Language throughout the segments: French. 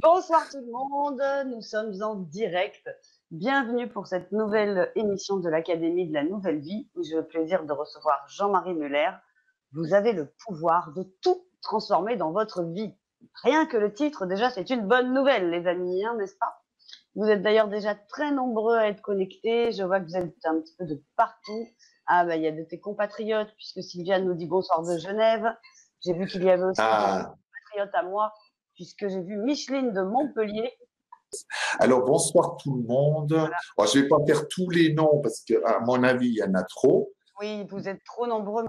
Bonsoir tout le monde, nous sommes en direct. Bienvenue pour cette nouvelle émission de l'Académie de la Nouvelle Vie où j'ai le plaisir de recevoir Jean-Marie Muller. Vous avez le pouvoir de tout transformer dans votre vie. Rien que le titre, déjà, c'est une bonne nouvelle, les amis, hein, n'est-ce pas? Vous êtes d'ailleurs déjà très nombreux à être connectés. Je vois que vous êtes un petit peu de partout. Ah, bah, il y a de tes compatriotes, puisque Sylviane nous dit bonsoir de Genève. J'ai vu qu'il y avait aussi des Ah, compatriotes à moi, puisque j'ai vu Micheline de Montpellier. alors bonsoir tout le monde. Voilà. Bon, je vais pas faire tous les noms parce que, à mon avis, il y en a trop. Oui, vous êtes trop nombreux.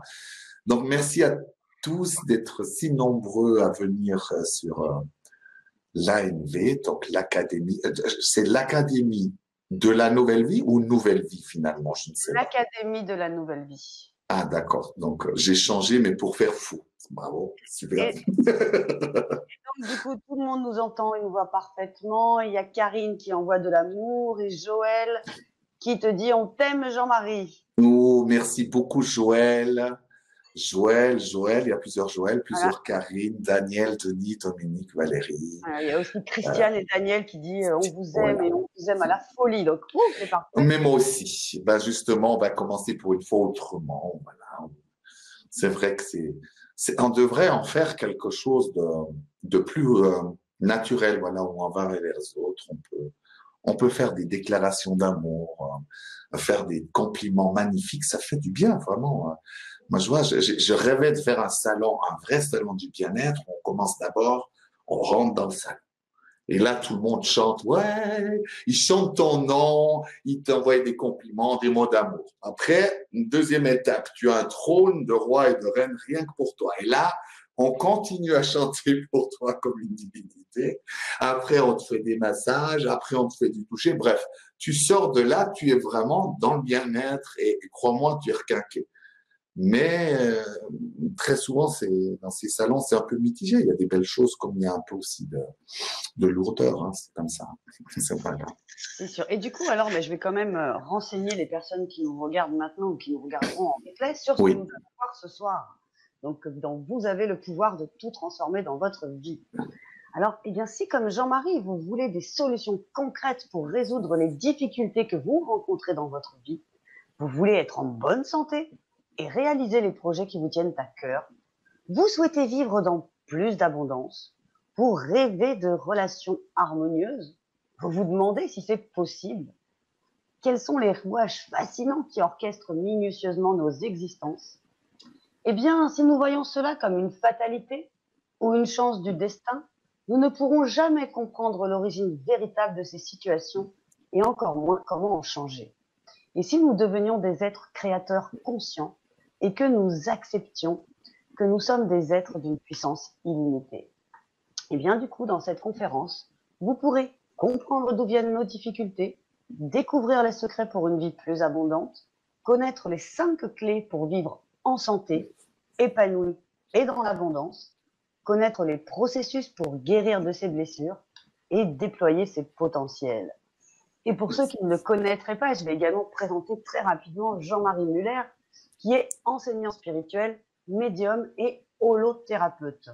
Donc, merci à tous d'être si nombreux à venir sur l'ANV, donc l'Académie. C'est l'Académie de la Nouvelle Vie ou Nouvelle Vie finalement, je ne sais pas. L'Académie de la Nouvelle Vie. Ah, d'accord. Donc, j'ai changé, mais pour faire fou. Bravo, super. Et donc, du coup, tout le monde nous entend et nous voit parfaitement. Il y a Karine qui envoie de l'amour et Joël qui te dit on t'aime Jean-Marie. Oh, merci beaucoup, Joël. Joël, il y a plusieurs Joël, Voilà. plusieurs Karine, Daniel, Denis, Dominique, Valérie. Il y a aussi Christiane et Daniel qui dit on vous aime Voilà. et on vous aime à la folie. Donc, c'est parfait. Mais moi aussi. Ben justement, on va commencer pour une fois autrement. Voilà. C'est vrai que on devrait en faire quelque chose de plus naturel, voilà, où on va vers les autres. On peut faire des déclarations d'amour, faire des compliments magnifiques. Ça fait du bien, vraiment. Moi, je vois, je rêvais de faire un salon, un vrai salon du bien-être. On commence d'abord, on rentre dans le salon. Et là, tout le monde chante, ouais, ils chantent ton nom, ils t'envoient des compliments, des mots d'amour. Après, une deuxième étape, tu as un trône de roi et de reine rien que pour toi. Et là, on continue à chanter pour toi comme une divinité. Après, on te fait des massages, après, on te fait du toucher. Bref, tu sors de là, tu es vraiment dans le bien-être et crois-moi, tu es requinqué. Mais très souvent, dans ces salons, c'est un peu mitigé. Il y a des belles choses comme il y a un peu aussi de lourdeur, hein, c'est comme ça. C'est pas grave. C'est sûr. Et du coup, alors, je vais quand même renseigner les personnes qui nous regardent maintenant ou qui nous regarderont en replay sur ce que nous Oui. allons voir ce soir. Donc, vous avez le pouvoir de tout transformer dans votre vie. Alors, eh bien, si comme Jean-Marie, vous voulez des solutions concrètes pour résoudre les difficultés que vous rencontrez dans votre vie, vous voulez être en bonne santé et réaliser les projets qui vous tiennent à cœur, vous souhaitez vivre dans plus d'abondance, vous rêvez de relations harmonieuses, vous vous demandez si c'est possible, quels sont les rouages fascinants qui orchestrent minutieusement nos existences. Eh bien, si nous voyons cela comme une fatalité ou une chance du destin, nous ne pourrons jamais comprendre l'origine véritable de ces situations et encore moins comment en changer. Et si nous devenions des êtres créateurs conscients et que nous acceptions que nous sommes des êtres d'une puissance illimitée. Et bien du coup, dans cette conférence, vous pourrez comprendre d'où viennent nos difficultés, découvrir les secrets pour une vie plus abondante, connaître les 5 clés pour vivre en santé, épanoui et dans l'abondance, connaître les processus pour guérir de ses blessures et déployer ses potentiels. Et pour ceux qui ne le connaîtraient pas, je vais également présenter très rapidement Jean-Marie Muller, qui est enseignant spirituel, médium et holothérapeute.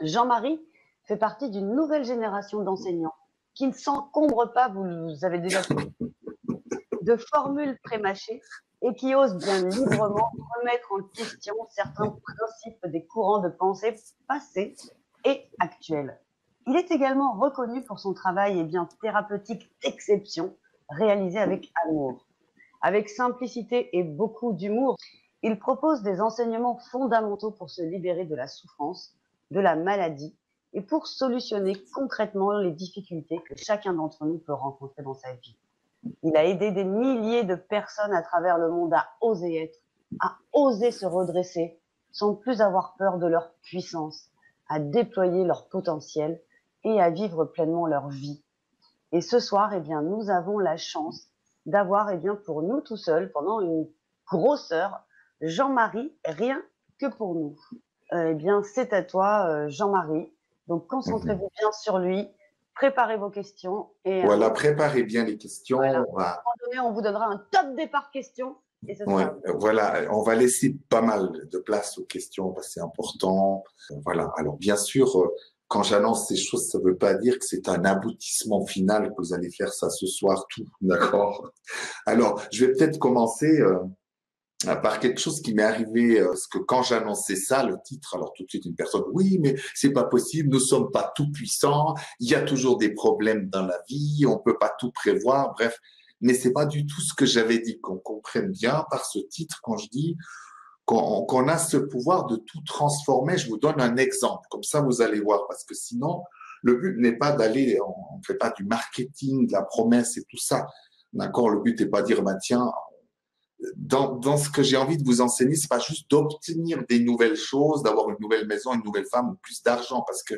Jean-Marie fait partie d'une nouvelle génération d'enseignants qui ne s'encombrent pas, vous avez déjà compris, de formules prémâchées et qui osent bien librement remettre en question certains principes des courants de pensée passés et actuels. Il est également reconnu pour son travail thérapeutique d'exception, réalisé avec amour. Avec simplicité et beaucoup d'humour, il propose des enseignements fondamentaux pour se libérer de la souffrance, de la maladie et pour solutionner concrètement les difficultés que chacun d'entre nous peut rencontrer dans sa vie. Il a aidé des milliers de personnes à travers le monde à oser être, à oser se redresser sans plus avoir peur de leur puissance, à déployer leur potentiel et à vivre pleinement leur vie. Et ce soir, nous avons la chance d'avoir, pour nous tout seuls, pendant une grosse heure, Jean-Marie, rien que pour nous. C'est à toi, Jean-Marie. Donc, concentrez-vous bien sur lui, préparez vos questions et Voilà, préparez bien les questions. voilà. À un moment donné, on vous donnera un top départ questions et ce sera. Voilà, on va laisser pas mal de place aux questions parce que c'est important. Voilà. Alors, bien sûr, quand j'annonce ces choses, ça ne veut pas dire que c'est un aboutissement final, que vous allez faire ça ce soir, tout, d'accord? Alors, je vais peut-être commencer par quelque chose qui m'est arrivé, parce que quand j'annonçais ça, le titre, alors tout de suite une personne, oui, mais c'est pas possible, nous sommes pas tout puissants, il y a toujours des problèmes dans la vie, on peut pas tout prévoir, bref. Mais c'est pas du tout ce que j'avais dit, qu'on comprenne bien par ce titre quand je dis qu'on a ce pouvoir de tout transformer. Je vous donne un exemple, comme ça vous allez voir, parce que sinon, le but n'est pas d'aller, on ne fait pas du marketing, de la promesse et tout ça. D'accord? Le but n'est pas de dire, bah, tiens, dans ce que j'ai envie de vous enseigner, c'est pas juste d'obtenir des nouvelles choses, d'avoir une nouvelle maison, une nouvelle femme ou plus d'argent, parce que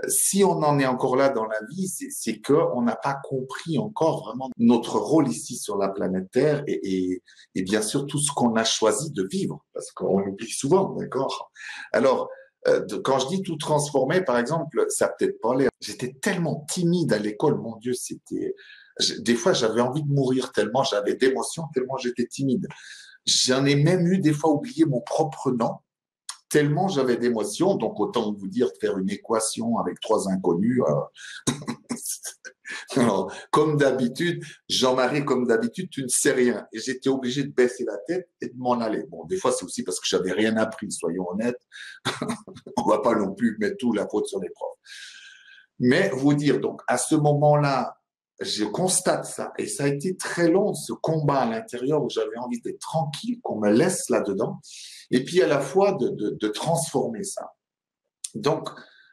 si on en est encore là dans la vie, c'est qu'on n'a pas compris encore vraiment notre rôle ici sur la planète Terre et bien sûr tout ce qu'on a choisi de vivre, parce qu'on l'oublie souvent, d'accord? Alors, quand je dis tout transformer, par exemple, ça peut-être pas l'air. J'étais tellement timide à l'école, mon Dieu, des fois j'avais envie de mourir tellement j'avais d'émotions, tellement j'étais timide. J'en ai même eu des fois oublié mon propre nom tellement j'avais d'émotions, donc autant vous dire de faire une équation avec trois inconnus. Alors, comme d'habitude, Jean-Marie, comme d'habitude, tu ne sais rien. Et j'étais obligé de baisser la tête et de m'en aller. Bon, des fois, c'est aussi parce que j'avais rien appris, soyons honnêtes. On va pas non plus mettre tout la faute sur les profs. Mais vous dire, donc, à ce moment-là, je constate ça. Et ça a été très long, ce combat à l'intérieur où j'avais envie d'être tranquille, qu'on me laisse là-dedans. Et puis, à la fois, de transformer ça. Donc,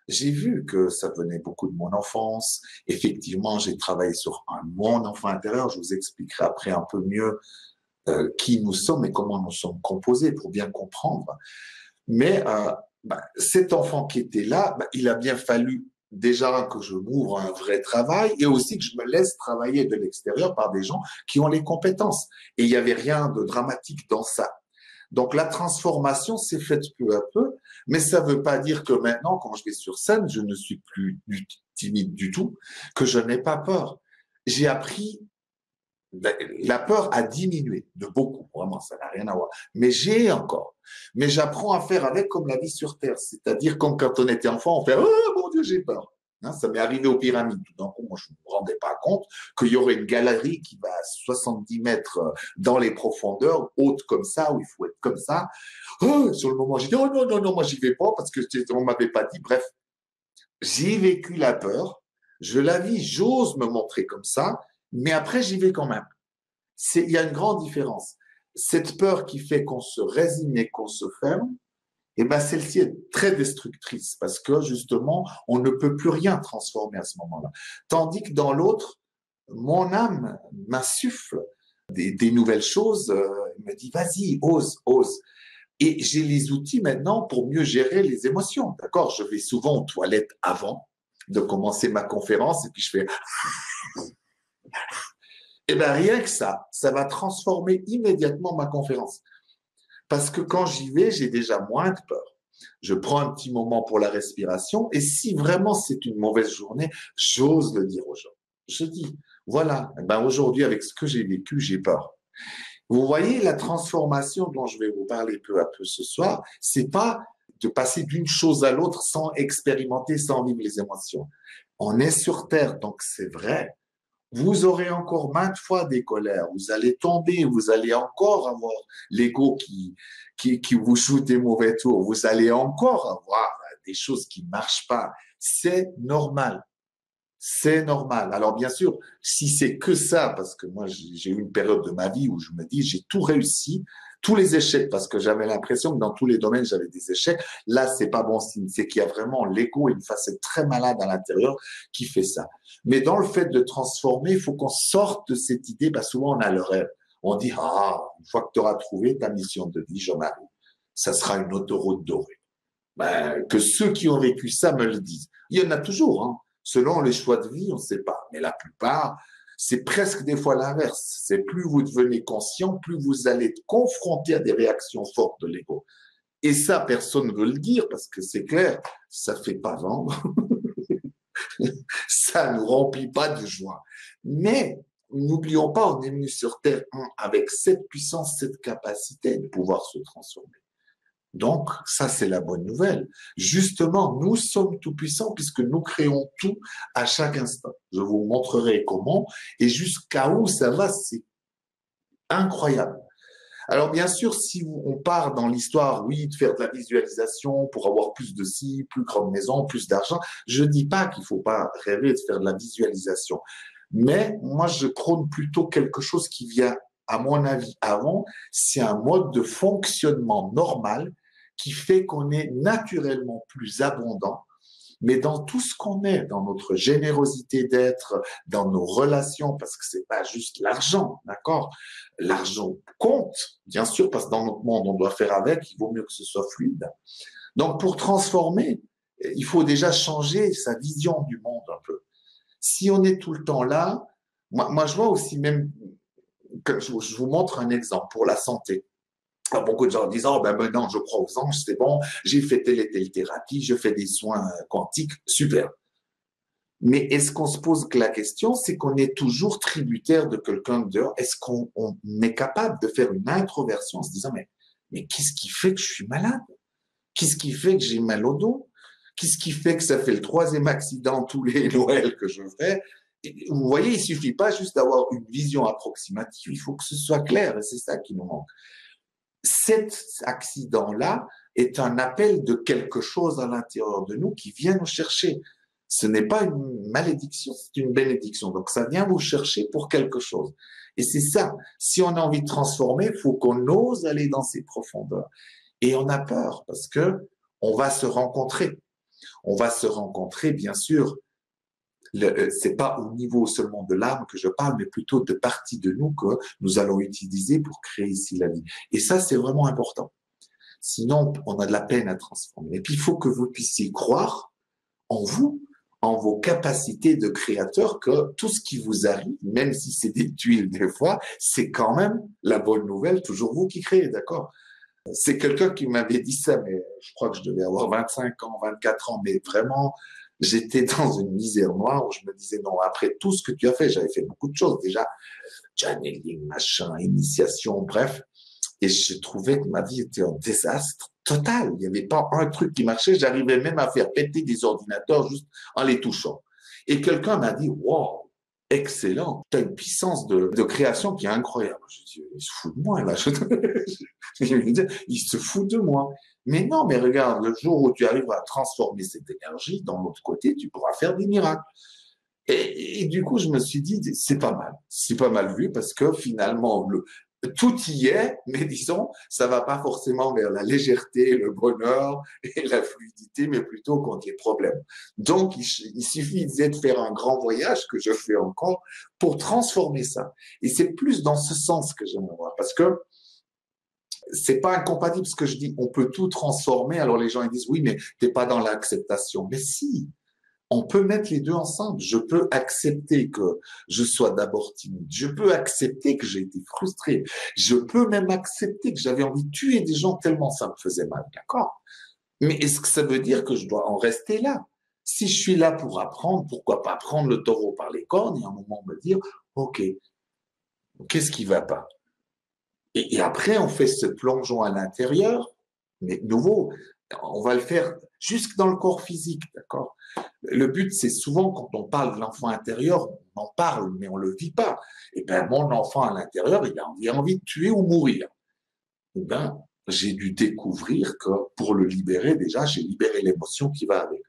j'ai vu que ça venait beaucoup de mon enfance. Effectivement, j'ai travaillé sur mon enfant intérieur. Je vous expliquerai après un peu mieux qui nous sommes et comment nous sommes composés pour bien comprendre. Mais cet enfant qui était là, il a bien fallu déjà que je m'ouvre à un vrai travail et aussi que je me laisse travailler de l'extérieur par des gens qui ont les compétences. Et il n'y avait rien de dramatique dans ça. Donc la transformation s'est faite peu à peu, mais ça ne veut pas dire que maintenant, quand je vais sur scène, je ne suis plus timide du tout, que je n'ai pas peur. J'ai appris, la peur a diminué de beaucoup, vraiment, ça n'a rien à voir. Mais j'ai encore. Mais j'apprends à faire avec comme la vie sur Terre, c'est-à-dire comme quand on était enfant, on fait « Oh mon Dieu, j'ai peur ». Ça m'est arrivé aux pyramides. Tout d'un coup, moi, je ne me rendais pas compte qu'il y aurait une galerie qui va à 70 mètres dans les profondeurs, haute comme ça, où il faut être comme ça. Oh, sur le moment, j'ai dit, oh non, non, non, moi, j'y vais pas parce que on m'avait pas dit. Bref, j'ai vécu la peur. Je la vis, j'ose me montrer comme ça, mais après, j'y vais quand même. Il y a une grande différence. Cette peur qui fait qu'on se résigne et qu'on se ferme, et ben celle-ci est très destructrice parce que justement, on ne peut plus rien transformer à ce moment-là. Tandis que dans l'autre, mon âme m'insuffle des nouvelles choses, me dit vas-y, ose, ose. Et j'ai les outils maintenant pour mieux gérer les émotions. D'accord? Je vais souvent aux toilettes avant de commencer ma conférence et puis je fais et ben rien que ça va transformer immédiatement ma conférence. Parce que quand j'y vais, j'ai déjà moins de peur. Je prends un petit moment pour la respiration et si vraiment c'est une mauvaise journée, j'ose le dire aux gens. Je dis, voilà, ben aujourd'hui avec ce que j'ai vécu, j'ai peur. Vous voyez la transformation dont je vais vous parler peu à peu ce soir, c'est pas de passer d'une chose à l'autre sans expérimenter, sans vivre les émotions. On est sur Terre, donc c'est vrai. Vous aurez encore maintes fois des colères, vous allez tomber, vous allez encore avoir l'ego qui vous joue des mauvais tours, vous allez encore avoir des choses qui ne marchent pas. C'est normal. C'est normal. Alors bien sûr, si c'est que ça, parce que moi j'ai eu une période de ma vie où je me dis j'ai tout réussi, tous les échecs, parce que j'avais l'impression que dans tous les domaines j'avais des échecs. Là, c'est pas bon signe. C'est qu'il y a vraiment l'ego et une facette très malade à l'intérieur qui fait ça. Mais dans le fait de transformer, il faut qu'on sorte de cette idée. Souvent on a le rêve. On dit une fois que tu auras trouvé ta mission de vie, Jean-Marie, ça sera une autoroute dorée. Que ceux qui ont vécu ça me le disent. Il y en a toujours, hein. Selon les choix de vie, on ne sait pas. Mais la plupart, c'est presque des fois l'inverse. C'est plus vous devenez conscient, plus vous allez être confronté à des réactions fortes de l'ego. Et ça, personne ne veut le dire parce que c'est clair, ça ne fait pas vendre. Ça ne nous remplit pas de joie. Mais n'oublions pas, on est venu sur Terre avec cette puissance, cette capacité de pouvoir se transformer. Donc, ça, c'est la bonne nouvelle. Justement, nous sommes tout-puissants puisque nous créons tout à chaque instant. Je vous montrerai comment et jusqu'à où ça va, c'est incroyable. Alors, bien sûr, si on part dans l'histoire, oui, de faire de la visualisation pour avoir plus de ci, plus grande maison, plus d'argent, je dis pas qu'il faut pas rêver de faire de la visualisation. Mais moi, je prône plutôt quelque chose qui vient, à mon avis, avant. C'est un mode de fonctionnement normal qui fait qu'on est naturellement plus abondant, mais dans tout ce qu'on est, dans notre générosité d'être, dans nos relations, parce que c'est pas juste l'argent, d'accord? L'argent compte, bien sûr, parce que dans notre monde, on doit faire avec, il vaut mieux que ce soit fluide. Donc, pour transformer, il faut déjà changer sa vision du monde un peu. Si on est tout le temps là, moi je vois aussi même, que je vous montre un exemple pour la santé. Alors, beaucoup de gens disent, oh, ben maintenant je crois aux anges, c'est bon, j'ai fait telle et telle thérapie, je fais des soins quantiques, super. Mais est-ce qu'on se pose que la question, c'est qu'on est toujours tributaire de quelqu'un de dehors? Est-ce qu'on est capable de faire une introversion en se disant, mais qu'est-ce qui fait que je suis malade? Qu'est-ce qui fait que j'ai mal au dos? Qu'est-ce qui fait que ça fait le troisième accident tous les Noëls que je fais? Et vous voyez, il suffit pas juste d'avoir une vision approximative, il faut que ce soit clair et c'est ça qui nous manque. Cet accident-là est un appel de quelque chose à l'intérieur de nous qui vient nous chercher. Ce n'est pas une malédiction, c'est une bénédiction. Donc ça vient vous chercher pour quelque chose. Et c'est ça. Si on a envie de transformer, il faut qu'on ose aller dans ces profondeurs. Et on a peur parce que on va se rencontrer. On va se rencontrer, bien sûr. C'est pas au niveau seulement de l'âme que je parle, mais plutôt de parties de nous que nous allons utiliser pour créer ici la vie. Et ça, c'est vraiment important. Sinon, on a de la peine à transformer. Et puis, il faut que vous puissiez croire en vous, en vos capacités de créateur, que tout ce qui vous arrive, même si c'est des tuiles des fois, c'est quand même la bonne nouvelle, toujours vous qui créez, d'accord? C'est quelqu'un qui m'avait dit ça, mais je crois que je devais avoir 25 ans, 24 ans, mais vraiment, j'étais dans une misère noire où je me disais, non, après tout ce que tu as fait, j'avais fait beaucoup de choses déjà, channeling, machin, initiation, bref, et je trouvais que ma vie était un désastre total. Il n'y avait pas un truc qui marchait, j'arrivais même à faire péter des ordinateurs juste en les touchant. Et quelqu'un m'a dit, wow, excellent, tu as une puissance de création qui est incroyable. Je dis, il se fout de moi, là. Il se fout de moi. Mais non, mais regarde, le jour où tu arrives à transformer cette énergie, dans l'autre côté, tu pourras faire des miracles. Et du coup, je me suis dit, c'est pas mal vu parce que finalement, tout y est, mais disons, ça va pas forcément vers la légèreté, le bonheur et la fluidité, mais plutôt contre les problèmes. Donc, il suffisait de faire un grand voyage que je fais encore pour transformer ça. Et c'est plus dans ce sens que j'aimerais voir, parce que c'est pas incompatible ce que je dis. On peut tout transformer. Alors les gens ils disent oui, mais t'es pas dans l'acceptation. Mais si, on peut mettre les deux ensemble. Je peux accepter que je sois d'abord timide. Je peux accepter que j'ai été frustré. Je peux même accepter que j'avais envie de tuer des gens tellement ça me faisait mal. D'accord? Mais est-ce que ça veut dire que je dois en rester là? Si je suis là pour apprendre, pourquoi pas prendre le taureau par les cornes et à un moment me dire, OK, qu'est-ce qui va pas? Et après, on fait ce plongeon à l'intérieur, mais nouveau, on va le faire jusque dans le corps physique, d'accord? Le but, c'est souvent quand on parle de l'enfant intérieur, on en parle, mais on le vit pas. Et ben, mon enfant à l'intérieur, il a envie de tuer ou mourir. Et ben, j'ai dû découvrir que pour le libérer, déjà, j'ai libéré l'émotion qui va avec.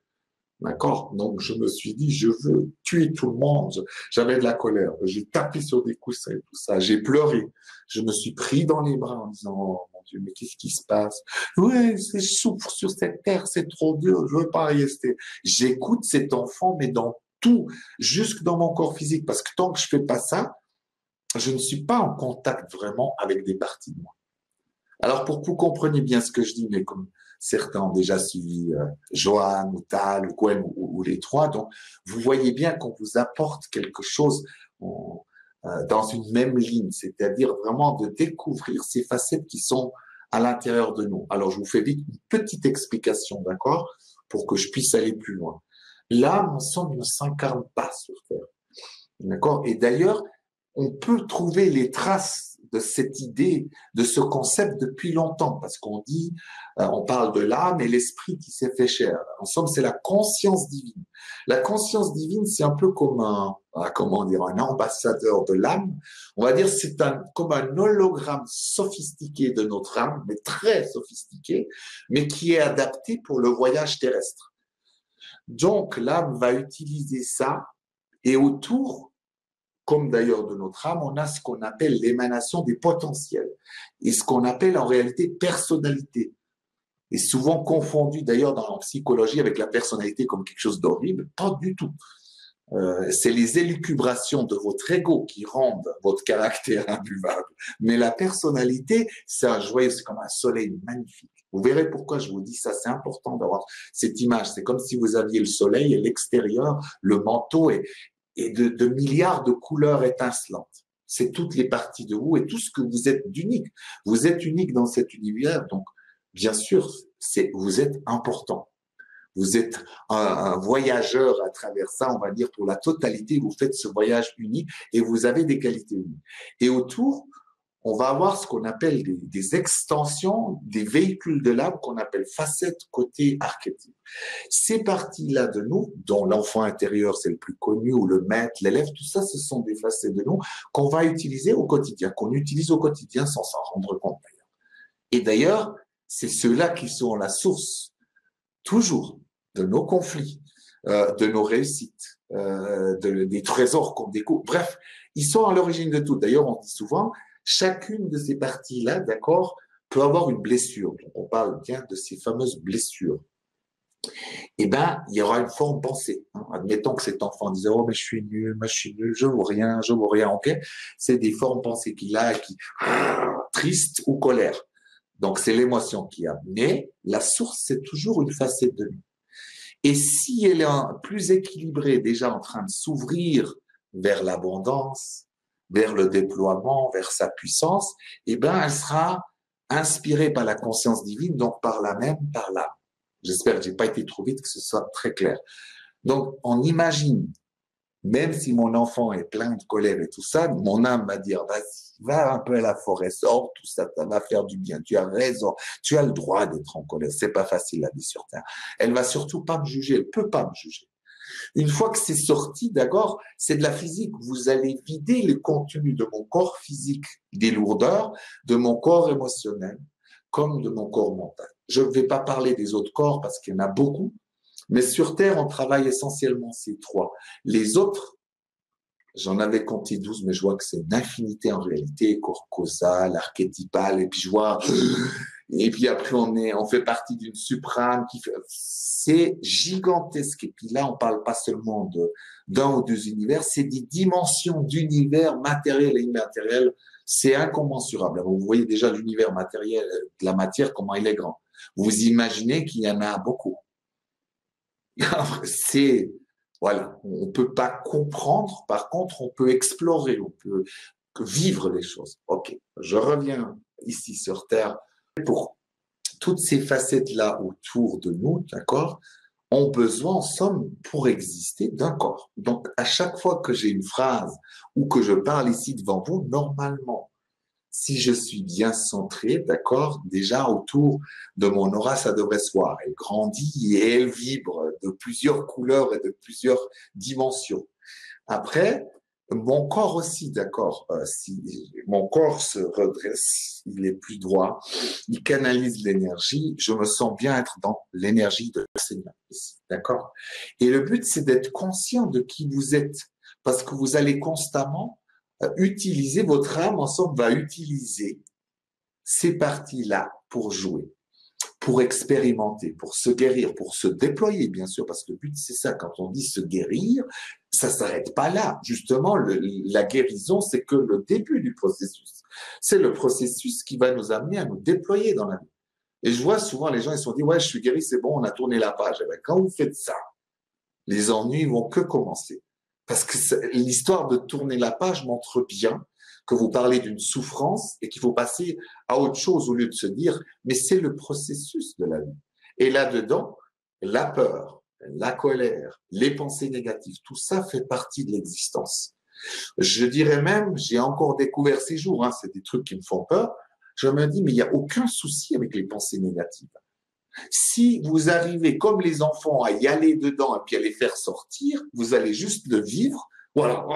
D'accord? Donc, je me suis dit, je veux tuer tout le monde. J'avais de la colère. J'ai tapé sur des coussins et tout ça. J'ai pleuré. Je me suis pris dans les bras en disant, oh mon Dieu, mais qu'est-ce qui se passe? Ouais, je souffre sur cette terre, c'est trop dur, je veux pas y rester. J'écoute cet enfant, mais dans tout, jusque dans mon corps physique, parce que tant que je fais pas ça, je ne suis pas en contact vraiment avec des parties de moi. Alors, pour que vous compreniez bien ce que je dis, mais comme certains ont déjà suivi Johan ou Tal ou Gwen ou les trois, donc vous voyez bien qu'on vous apporte quelque chose dans une même ligne, c'est-à-dire vraiment de découvrir ces facettes qui sont à l'intérieur de nous. Alors, je vous fais vite une petite explication, d'accord, pour que je puisse aller plus loin. L'âme, en somme, ne s'incarne pas sur Terre, d'accord. Et d'ailleurs, on peut trouver les traces de cette idée, de ce concept depuis longtemps, parce qu'on dit, on parle de l'âme et l'esprit qui s'est fait chair. En somme, c'est la conscience divine. La conscience divine, c'est un peu comme comment dire, un ambassadeur de l'âme. On va dire, c'est comme un hologramme sophistiqué de notre âme, mais très sophistiqué, mais qui est adapté pour le voyage terrestre. Donc, l'âme va utiliser ça et autour, comme d'ailleurs de notre âme, on a ce qu'on appelle l'émanation des potentiels et ce qu'on appelle en réalité personnalité. Et souvent confondu d'ailleurs dans la psychologie avec la personnalité comme quelque chose d'horrible, pas du tout. C'est les élucubrations de votre ego qui rendent votre caractère imbuvable. Mais la personnalité, c'est un joyeux, c'est comme un soleil magnifique. Vous verrez pourquoi je vous dis ça, c'est important d'avoir cette image. C'est comme si vous aviez le soleil et l'extérieur, le manteau et de milliards de couleurs étincelantes. C'est toutes les parties de vous et tout ce que vous êtes d'unique. Vous êtes unique dans cet univers, donc bien sûr, vous êtes important. Vous êtes un voyageur à travers ça, on va dire, pour la totalité. Vous faites ce voyage unique et vous avez des qualités uniques. Et autour, on va avoir ce qu'on appelle des extensions, des véhicules de l'âme qu'on appelle facettes, côtés, archétypes. Ces parties-là de nous, dont l'enfant intérieur, c'est le plus connu, ou le maître, l'élève, tout ça, ce sont des facettes de nous qu'on va utiliser au quotidien, qu'on utilise au quotidien sans s'en rendre compte d'ailleurs. Et d'ailleurs, c'est ceux-là qui sont la source, toujours, de nos conflits, de nos réussites, des trésors qu'on découvre. Bref, ils sont à l'origine de tout. D'ailleurs, on dit souvent, chacune de ces parties-là, d'accord, peut avoir une blessure. Donc, on parle bien de ces fameuses blessures. Eh ben, il y aura une forme pensée. Admettons que cet enfant disait, oh, mais je suis nul, je vaux rien, ok. C'est des formes pensées qu'il a, triste ou colère. Donc, c'est l'émotion qu'il y a. Mais la source, c'est toujours une facette de nous. Et si elle est plus équilibrée, déjà en train de s'ouvrir vers l'abondance, vers le déploiement, vers sa puissance, eh ben, elle sera inspirée par la conscience divine, donc par la même, par l'âme. J'espère que j'ai pas été trop vite, que ce soit très clair. Donc, on imagine, même si mon enfant est plein de colère et tout ça, mon âme va dire, vas-y, va un peu à la forêt, sors tout ça, ça va faire du bien. Tu as raison, tu as le droit d'être en colère. C'est pas facile la vie sur Terre. Elle va surtout pas me juger, elle peut pas me juger. Une fois que c'est sorti, d'accord, c'est de la physique. Vous allez vider le contenu de mon corps physique, des lourdeurs, de mon corps émotionnel, comme de mon corps mental. Je ne vais pas parler des autres corps parce qu'il y en a beaucoup, mais sur Terre, on travaille essentiellement ces trois. Les autres, j'en avais compté 12, mais je vois que c'est une infinité en réalité, corps causal, archétypal, et puis je vois, et puis après on fait partie d'une suprême c'est gigantesque. Et puis là, on parle pas seulement d'un ou deux univers, c'est des dimensions d'univers matériel et immatériel. C'est incommensurable. Vous voyez déjà l'univers matériel, de la matière, comment il est grand. Vous imaginez qu'il y en a beaucoup. Voilà, on peut pas comprendre, par contre, on peut explorer, on peut vivre les choses. Ok, je reviens ici sur Terre pour toutes ces facettes-là autour de nous, d'accord, ont besoin, en somme, pour exister, d'un corps. Donc, à chaque fois que j'ai une phrase ou que je parle ici devant vous, normalement, si je suis bien centré, d'accord, déjà autour de mon aura, ça devrait se voir. Elle grandit et elle vibre de plusieurs couleurs et de plusieurs dimensions. Après, mon corps aussi, d'accord, si mon corps se redresse, il est plus droit, il canalise l'énergie, je me sens bien être dans l'énergie de l'enseignant ici, d'accord. Et le but, c'est d'être conscient de qui vous êtes, parce que vous allez constamment utiliser, votre âme, en somme, va utiliser ces parties-là pour jouer, pour expérimenter, pour se guérir, pour se déployer, bien sûr, parce que le but, c'est ça, quand on dit se guérir, ça s'arrête pas là. Justement, la guérison, c'est que le début du processus. C'est le processus qui va nous amener à nous déployer dans la vie. Et je vois souvent les gens, ils se sont dit, ouais, je suis guéri, c'est bon, on a tourné la page. Et bien, quand vous faites ça, les ennuis vont que commencer. Parce que l'histoire de tourner la page montre bien que vous parlez d'une souffrance et qu'il faut passer à autre chose au lieu de se dire, mais c'est le processus de la vie. Et là-dedans, la peur, la colère, les pensées négatives, tout ça fait partie de l'existence. Je dirais même, j'ai encore découvert ces jours, hein, c'est des trucs qui me font peur, je me dis, mais il n'y a aucun souci avec les pensées négatives. Si vous arrivez comme les enfants à y aller dedans et puis à les faire sortir, vous allez juste le vivre. Voilà,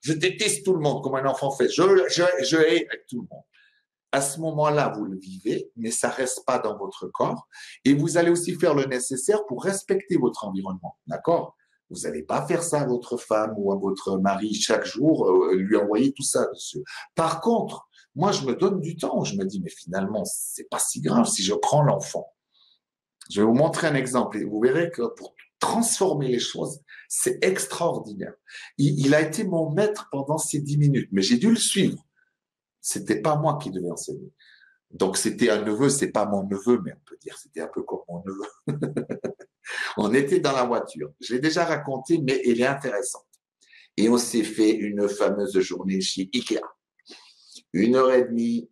je déteste tout le monde comme un enfant fait. Je hais tout le monde. À ce moment-là, vous le vivez, mais ça reste pas dans votre corps. Et vous allez aussi faire le nécessaire pour respecter votre environnement. D'accord? Vous n'allez pas faire ça à votre femme ou à votre mari chaque jour, lui envoyer tout ça dessus. Par contre, moi, je me donne du temps. Je me dis, mais finalement, c'est pas si grave si je prends l'enfant. Je vais vous montrer un exemple et vous verrez que pour transformer les choses, c'est extraordinaire. Il a été mon maître pendant ces 10 minutes, mais j'ai dû le suivre. C'était pas moi qui devais enseigner. Donc c'était un neveu, c'est pas mon neveu, mais on peut dire c'était un peu comme mon neveu. On était dans la voiture. Je l'ai déjà raconté, mais elle est intéressante. Et on s'est fait une fameuse journée chez Ikea. 1h30,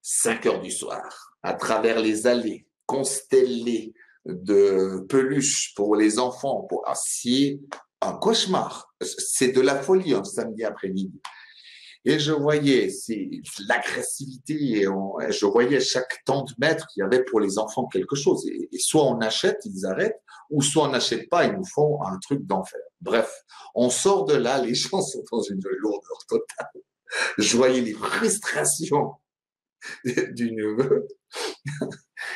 5h du soir, à travers les allées constellées de peluches pour les enfants. C'est un cauchemar. C'est de la folie un samedi après-midi. Et je voyais l'agressivité, et je voyais chaque temps de mètre qu'il y avait pour les enfants quelque chose. Et soit on achète, ils arrêtent, ou soit on n'achète pas, ils nous font un truc d'enfer. Bref, on sort de là, les gens sont dans une lourdeur totale. Je voyais les frustrations du neveu.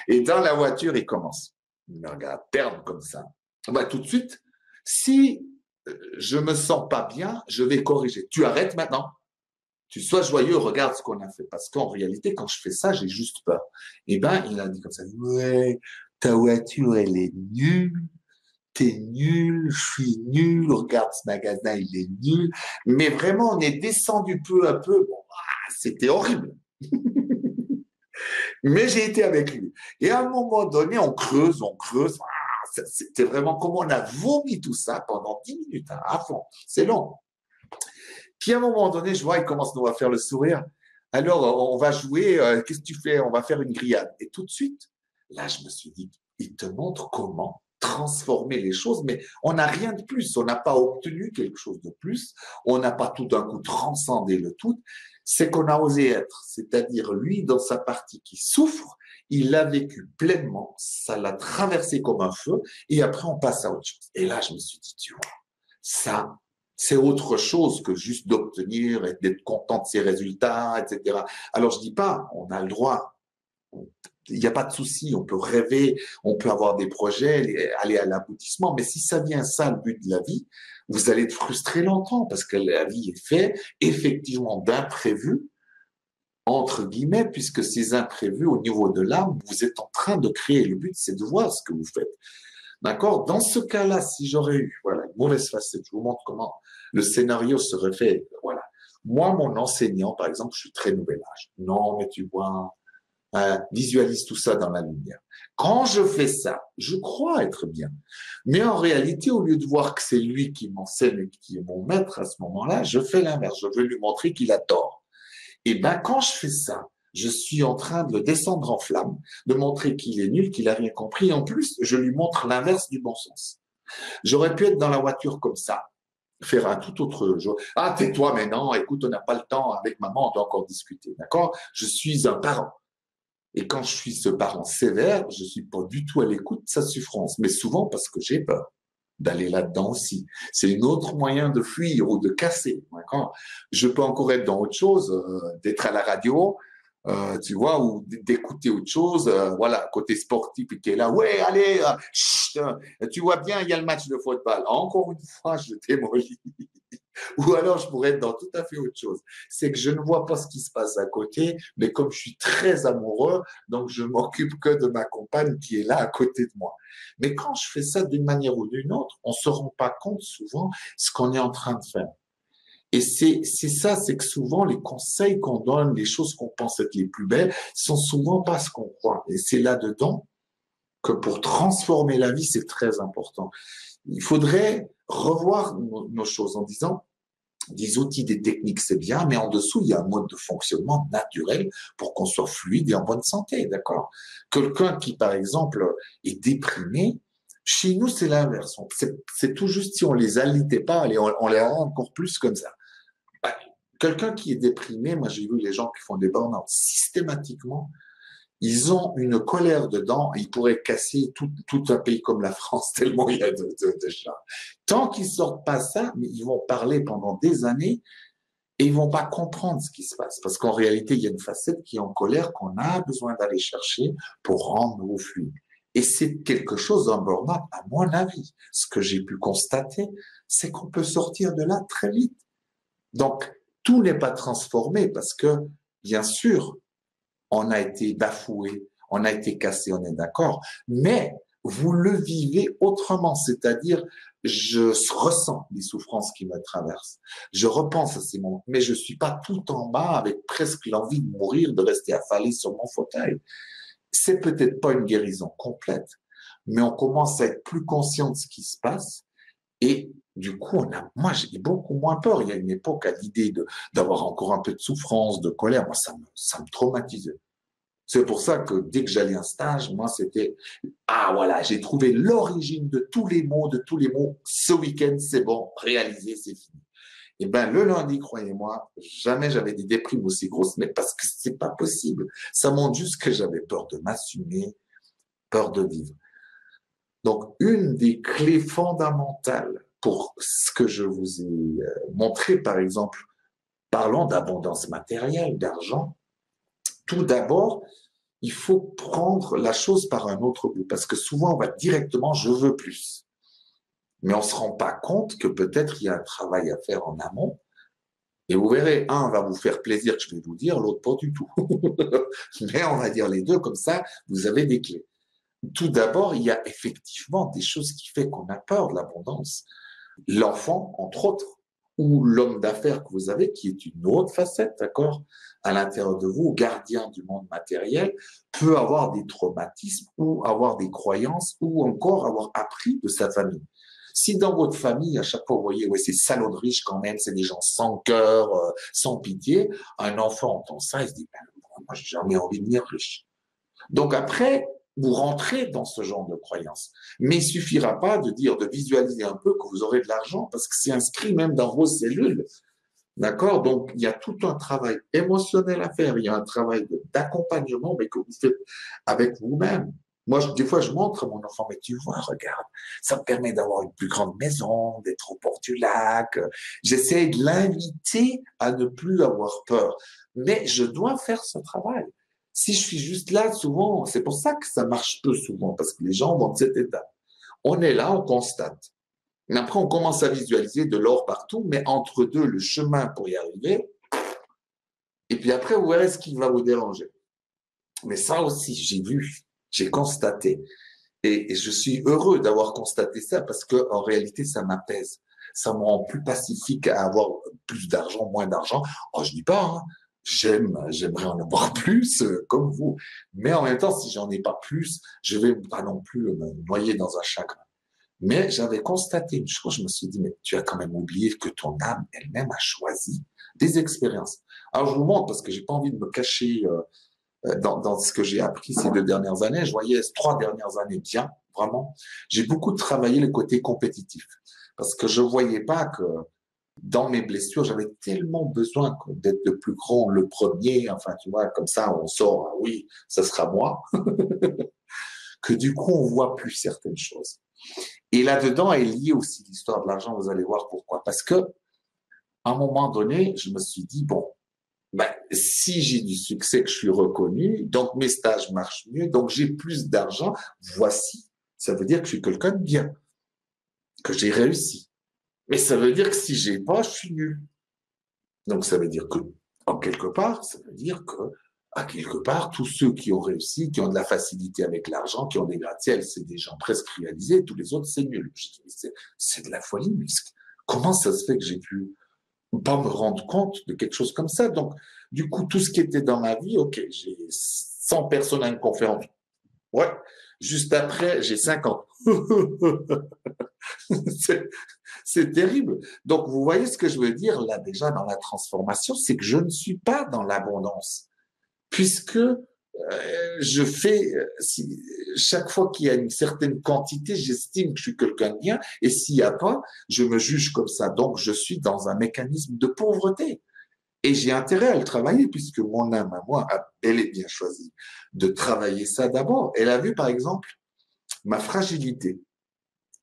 Et dans la voiture, il commence. Il me regarde perdre comme ça. Bah, tout de suite, si je me sens pas bien, je vais corriger. Tu arrêtes maintenant. Tu sois joyeux, regarde ce qu'on a fait. Parce qu'en réalité, quand je fais ça, j'ai juste peur. Et ben, il a dit comme ça, ouais, ta voiture, elle est nulle. T'es nul, je suis nul, regarde ce magasin, il est nul. Mais vraiment, on est descendu peu à peu. Bon, c'était horrible. Mais j'ai été avec lui. Et à un moment donné, on creuse. C'était vraiment comme on a vomi tout ça pendant 10 minutes, hein, à fond. C'est long. Puis à un moment donné, je vois, il commence à faire le sourire. Alors, on va jouer, qu'est-ce que tu fais? On va faire une grillade. Et tout de suite, là, je me suis dit, il te montre comment transformer les choses, mais on n'a rien de plus. On n'a pas obtenu quelque chose de plus. On n'a pas tout d'un coup transcendé le tout. C'est qu'on a osé être. C'est-à-dire, lui, dans sa partie qui souffre, il l'a vécu pleinement. Ça l'a traversé comme un feu. Et après, on passe à autre chose. Et là, je me suis dit, tu vois, ça, c'est autre chose que juste d'obtenir et d'être content de ses résultats, etc. Alors, je dis pas, on a le droit. Il n'y a pas de souci, on peut rêver, on peut avoir des projets, aller à l'aboutissement, mais si ça vient ça, le but de la vie, vous allez être frustré longtemps parce que la vie est faite effectivement d'imprévus, entre guillemets, puisque ces imprévus au niveau de l'âme, vous êtes en train de créer. Le but, c'est de voir ce que vous faites. D'accord? Dans ce cas-là, si j'aurais eu, voilà, une mauvaise facette, je vous montre comment le scénario serait fait. Voilà. Moi, mon enseignant, par exemple, je suis très nouvel âge. Non, mais tu vois, visualise tout ça dans la lumière. Quand je fais ça, je crois être bien. Mais en réalité, au lieu de voir que c'est lui qui m'enseigne et qui est mon maître à ce moment-là, je fais l'inverse. Je veux lui montrer qu'il a tort. Et ben, quand je fais ça, je suis en train de le descendre en flamme, de montrer qu'il est nul, qu'il a rien compris. En plus, je lui montre l'inverse du bon sens. J'aurais pu être dans la voiture comme ça, faire un tout autre jeu. Ah, tais-toi maintenant, écoute, on n'a pas le temps, avec maman, on doit encore discuter, d'accord? Je suis un parent. Et quand je suis ce parent sévère, je suis pas du tout à l'écoute de sa souffrance, mais souvent parce que j'ai peur d'aller là-dedans aussi. C'est un autre moyen de fuir ou de casser. D'accord? Je peux encore être dans autre chose, d'être à la radio, tu vois, ou d'écouter autre chose. Voilà, côté sportif, qui est là, ouais, allez, chut, tu vois bien, il y a le match de football. Encore une fois, je démolis. Ou alors, je pourrais être dans tout à fait autre chose. C'est que je ne vois pas ce qui se passe à côté, mais comme je suis très amoureux, donc je m'occupe que de ma compagne qui est là à côté de moi. Mais quand je fais ça d'une manière ou d'une autre, on se rend pas compte souvent ce qu'on est en train de faire. Et c'est ça, c'est que souvent les conseils qu'on donne, les choses qu'on pense être les plus belles, sont souvent pas ce qu'on croit. Et c'est là-dedans que pour transformer la vie, c'est très important. Il faudrait revoir nos choses en disant, des outils, des techniques, c'est bien, mais en dessous, il y a un mode de fonctionnement naturel pour qu'on soit fluide et en bonne santé, d'accord? Quelqu'un qui, par exemple, est déprimé, chez nous, c'est l'inverse. C'est tout juste si on les alitait pas, on les rend encore plus comme ça. Quelqu'un qui est déprimé, moi j'ai vu les gens qui font des burn-out systématiquement, ils ont une colère dedans, ils pourraient casser tout un pays comme la France, tellement il y a de gens. Tant qu'ils sortent pas ça, mais ils vont parler pendant des années et ils vont pas comprendre ce qui se passe. Parce qu'en réalité, il y a une facette qui est en colère qu'on a besoin d'aller chercher pour rendre nos flux. Et c'est quelque chose d'un burn-out, à mon avis. Ce que j'ai pu constater, c'est qu'on peut sortir de là très vite. Donc, tout n'est pas transformé parce que, bien sûr, on a été bafoué, on a été cassé, on est d'accord, mais vous le vivez autrement, c'est-à-dire je ressens les souffrances qui me traversent, je repense à ces moments, mais je suis pas tout en bas avec presque l'envie de mourir, de rester affalé sur mon fauteuil. C'est peut-être pas une guérison complète, mais on commence à être plus conscient de ce qui se passe et du coup, moi, j'ai beaucoup moins peur. Il y a une époque à l'idée d'avoir encore un peu de souffrance, de colère. Moi, ça me traumatisait. C'est pour ça que dès que j'allais à un stage, moi, c'était, ah voilà, j'ai trouvé l'origine de tous les maux, de tous les maux. Ce week-end, c'est bon, réalisé, c'est fini. Et ben, le lundi, croyez-moi, jamais j'avais des déprimes aussi grosses, mais parce que c'est pas possible. Ça montre juste que j'avais peur de m'assumer, peur de vivre. Donc, une des clés fondamentales pour ce que je vous ai montré, par exemple, parlons d'abondance matérielle, d'argent, tout d'abord, il faut prendre la chose par un autre bout, parce que souvent, on va directement, je veux plus. Mais on ne se rend pas compte que peut-être il y a un travail à faire en amont. Et vous verrez, un va vous faire plaisir, que je vais vous dire, l'autre pas du tout. Mais on va dire les deux, comme ça, vous avez des clés. Tout d'abord, il y a effectivement des choses qui font qu'on a peur de l'abondance. L'enfant, entre autres, ou l'homme d'affaires que vous avez, qui est une autre facette, d'accord, à l'intérieur de vous, gardien du monde matériel, peut avoir des traumatismes ou avoir des croyances ou encore avoir appris de sa famille. Si dans votre famille, à chaque fois, vous voyez, ouais, ces salauds de riches quand même, c'est des gens sans cœur, sans pitié, un enfant entend ça, il se dit, ben, moi, j'ai jamais envie de devenir riche. Donc après, vous rentrez dans ce genre de croyance. Mais il suffira pas de dire, de visualiser un peu que vous aurez de l'argent parce que c'est inscrit même dans vos cellules. D'accord? Donc, il y a tout un travail émotionnel à faire. Il y a un travail d'accompagnement, mais que vous faites avec vous-même. Moi, des fois, je montre à mon enfant, mais tu vois, regarde, ça me permet d'avoir une plus grande maison, d'être au bord du lac. J'essaie de l'inviter à ne plus avoir peur. Mais je dois faire ce travail. Si je suis juste là, souvent, c'est pour ça que ça marche peu souvent, parce que les gens vont dans cet état. On est là, on constate. Et après, on commence à visualiser de l'or partout, mais entre deux, le chemin pour y arriver. Et puis après, vous verrez ce qui va vous déranger. Mais ça aussi, j'ai vu, j'ai constaté. Et je suis heureux d'avoir constaté ça parce que en réalité, ça m'apaise. Ça me rend plus pacifique à avoir plus d'argent, moins d'argent. Oh, je dis pas, hein. J'aimerais en avoir plus, comme vous. Mais en même temps, si j'en ai pas plus, je vais pas non plus me noyer dans un chagrin. Mais j'avais constaté une chose, je me suis dit, mais tu as quand même oublié que ton âme elle-même a choisi des expériences. Alors je vous montre parce que j'ai pas envie de me cacher dans ce que j'ai appris ces 2 dernières années. Je voyais ces 3 dernières années bien, vraiment. J'ai beaucoup travaillé le côté compétitif parce que je voyais pas que dans mes blessures, j'avais tellement besoin d'être le plus grand, le premier, enfin tu vois, comme ça on sort, ah oui, ça sera moi, que du coup on voit plus certaines choses. Et là-dedans est liée aussi l'histoire de l'argent, vous allez voir pourquoi. Parce que, à un moment donné, je me suis dit, bon, ben, si j'ai du succès, que je suis reconnu, donc mes stages marchent mieux, donc j'ai plus d'argent, voici. Ça veut dire que je suis quelqu'un de bien, que j'ai réussi. Mais ça veut dire que si j'ai pas, je suis nul. Donc ça veut dire que, en quelque part, ça veut dire que, à quelque part, tous ceux qui ont réussi, qui ont de la facilité avec l'argent, qui ont des gratte-ciels, c'est des gens presque réalisés, tous les autres, c'est nul. C'est de la folie, mais comment ça se fait que j'ai pu pas me rendre compte de quelque chose comme ça? Donc, du coup, tout ce qui était dans ma vie, ok, j'ai 100 personnes à une conférence. Ouais. Juste après, j'ai 50. C'est terrible. Donc, vous voyez ce que je veux dire là déjà dans la transformation, c'est que je ne suis pas dans l'abondance. Puisque je fais, chaque fois qu'il y a une certaine quantité, j'estime que je suis quelqu'un de bien, et s'il n'y a pas, je me juge comme ça. Donc, je suis dans un mécanisme de pauvreté. Et j'ai intérêt à le travailler puisque mon âme à moi, elle est bien choisie de travailler ça d'abord. Elle a vu, par exemple, ma fragilité.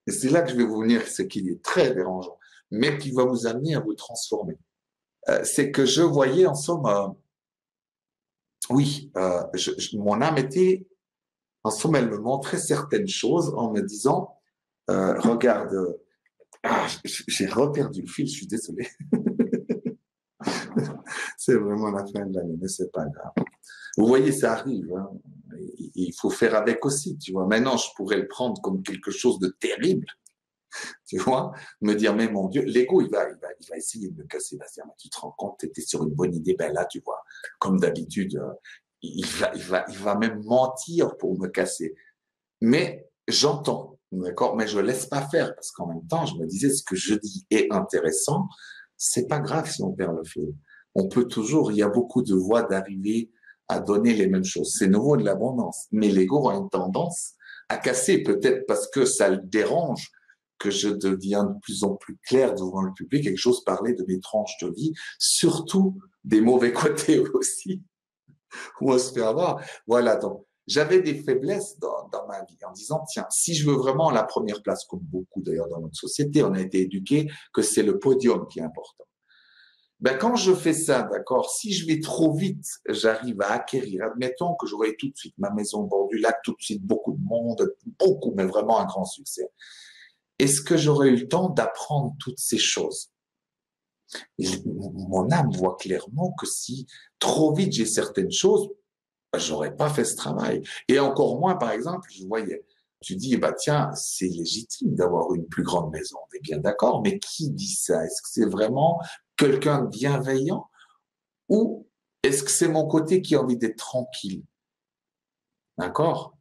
Et c'est là que je vais vous venir, ce qui est très dérangeant, mais qui va vous amener à vous transformer. C'est que je voyais en somme, oui, mon âme était, en somme, elle me montrait certaines choses en me disant, regarde, j'ai reperdu le fil, je suis désolé. C'est vraiment la fin de l'année, mais c'est pas grave. Vous voyez, ça arrive. Hein. Il faut faire avec aussi, tu vois. Maintenant, je pourrais le prendre comme quelque chose de terrible, tu vois. Me dire, mais mon Dieu, l'ego, il va essayer de me casser. Il va se dire, mais tu te rends compte, tu étais sur une bonne idée. Ben là, tu vois, comme d'habitude, il va même mentir pour me casser. Mais j'entends, d'accord, mais je laisse pas faire parce qu'en même temps, je me disais, ce que je dis est intéressant. C'est pas grave si on perd le fil. On peut toujours, il y a beaucoup de voies d'arriver à donner les mêmes choses. C'est nouveau de l'abondance. Mais l'ego a une tendance à casser, peut-être parce que ça le dérange que je deviens de plus en plus clair devant le public, quelque chose parler de mes tranches de vie, surtout des mauvais côtés aussi, où on se fait avoir. Voilà, donc j'avais des faiblesses dans ma vie en disant, tiens, si je veux vraiment la première place, comme beaucoup d'ailleurs dans notre société, on a été éduqué que c'est le podium qui est important. Ben, quand je fais ça, d'accord, si je vais trop vite, j'arrive à acquérir, admettons que j'aurai tout de suite ma maison au bord du lac, tout de suite beaucoup de monde, beaucoup, mais vraiment un grand succès. Est-ce que j'aurai eu le temps d'apprendre toutes ces choses? Mon âme voit clairement que si trop vite j'ai certaines choses, ben, j'aurais pas fait ce travail. Et encore moins, par exemple, je voyais, tu dis, bah tiens, c'est légitime d'avoir une plus grande maison. On est bien d'accord, mais qui dit ça? Est-ce que c'est vraiment quelqu'un de bienveillant ou est-ce que c'est mon côté qui a envie d'être tranquille? D'accord?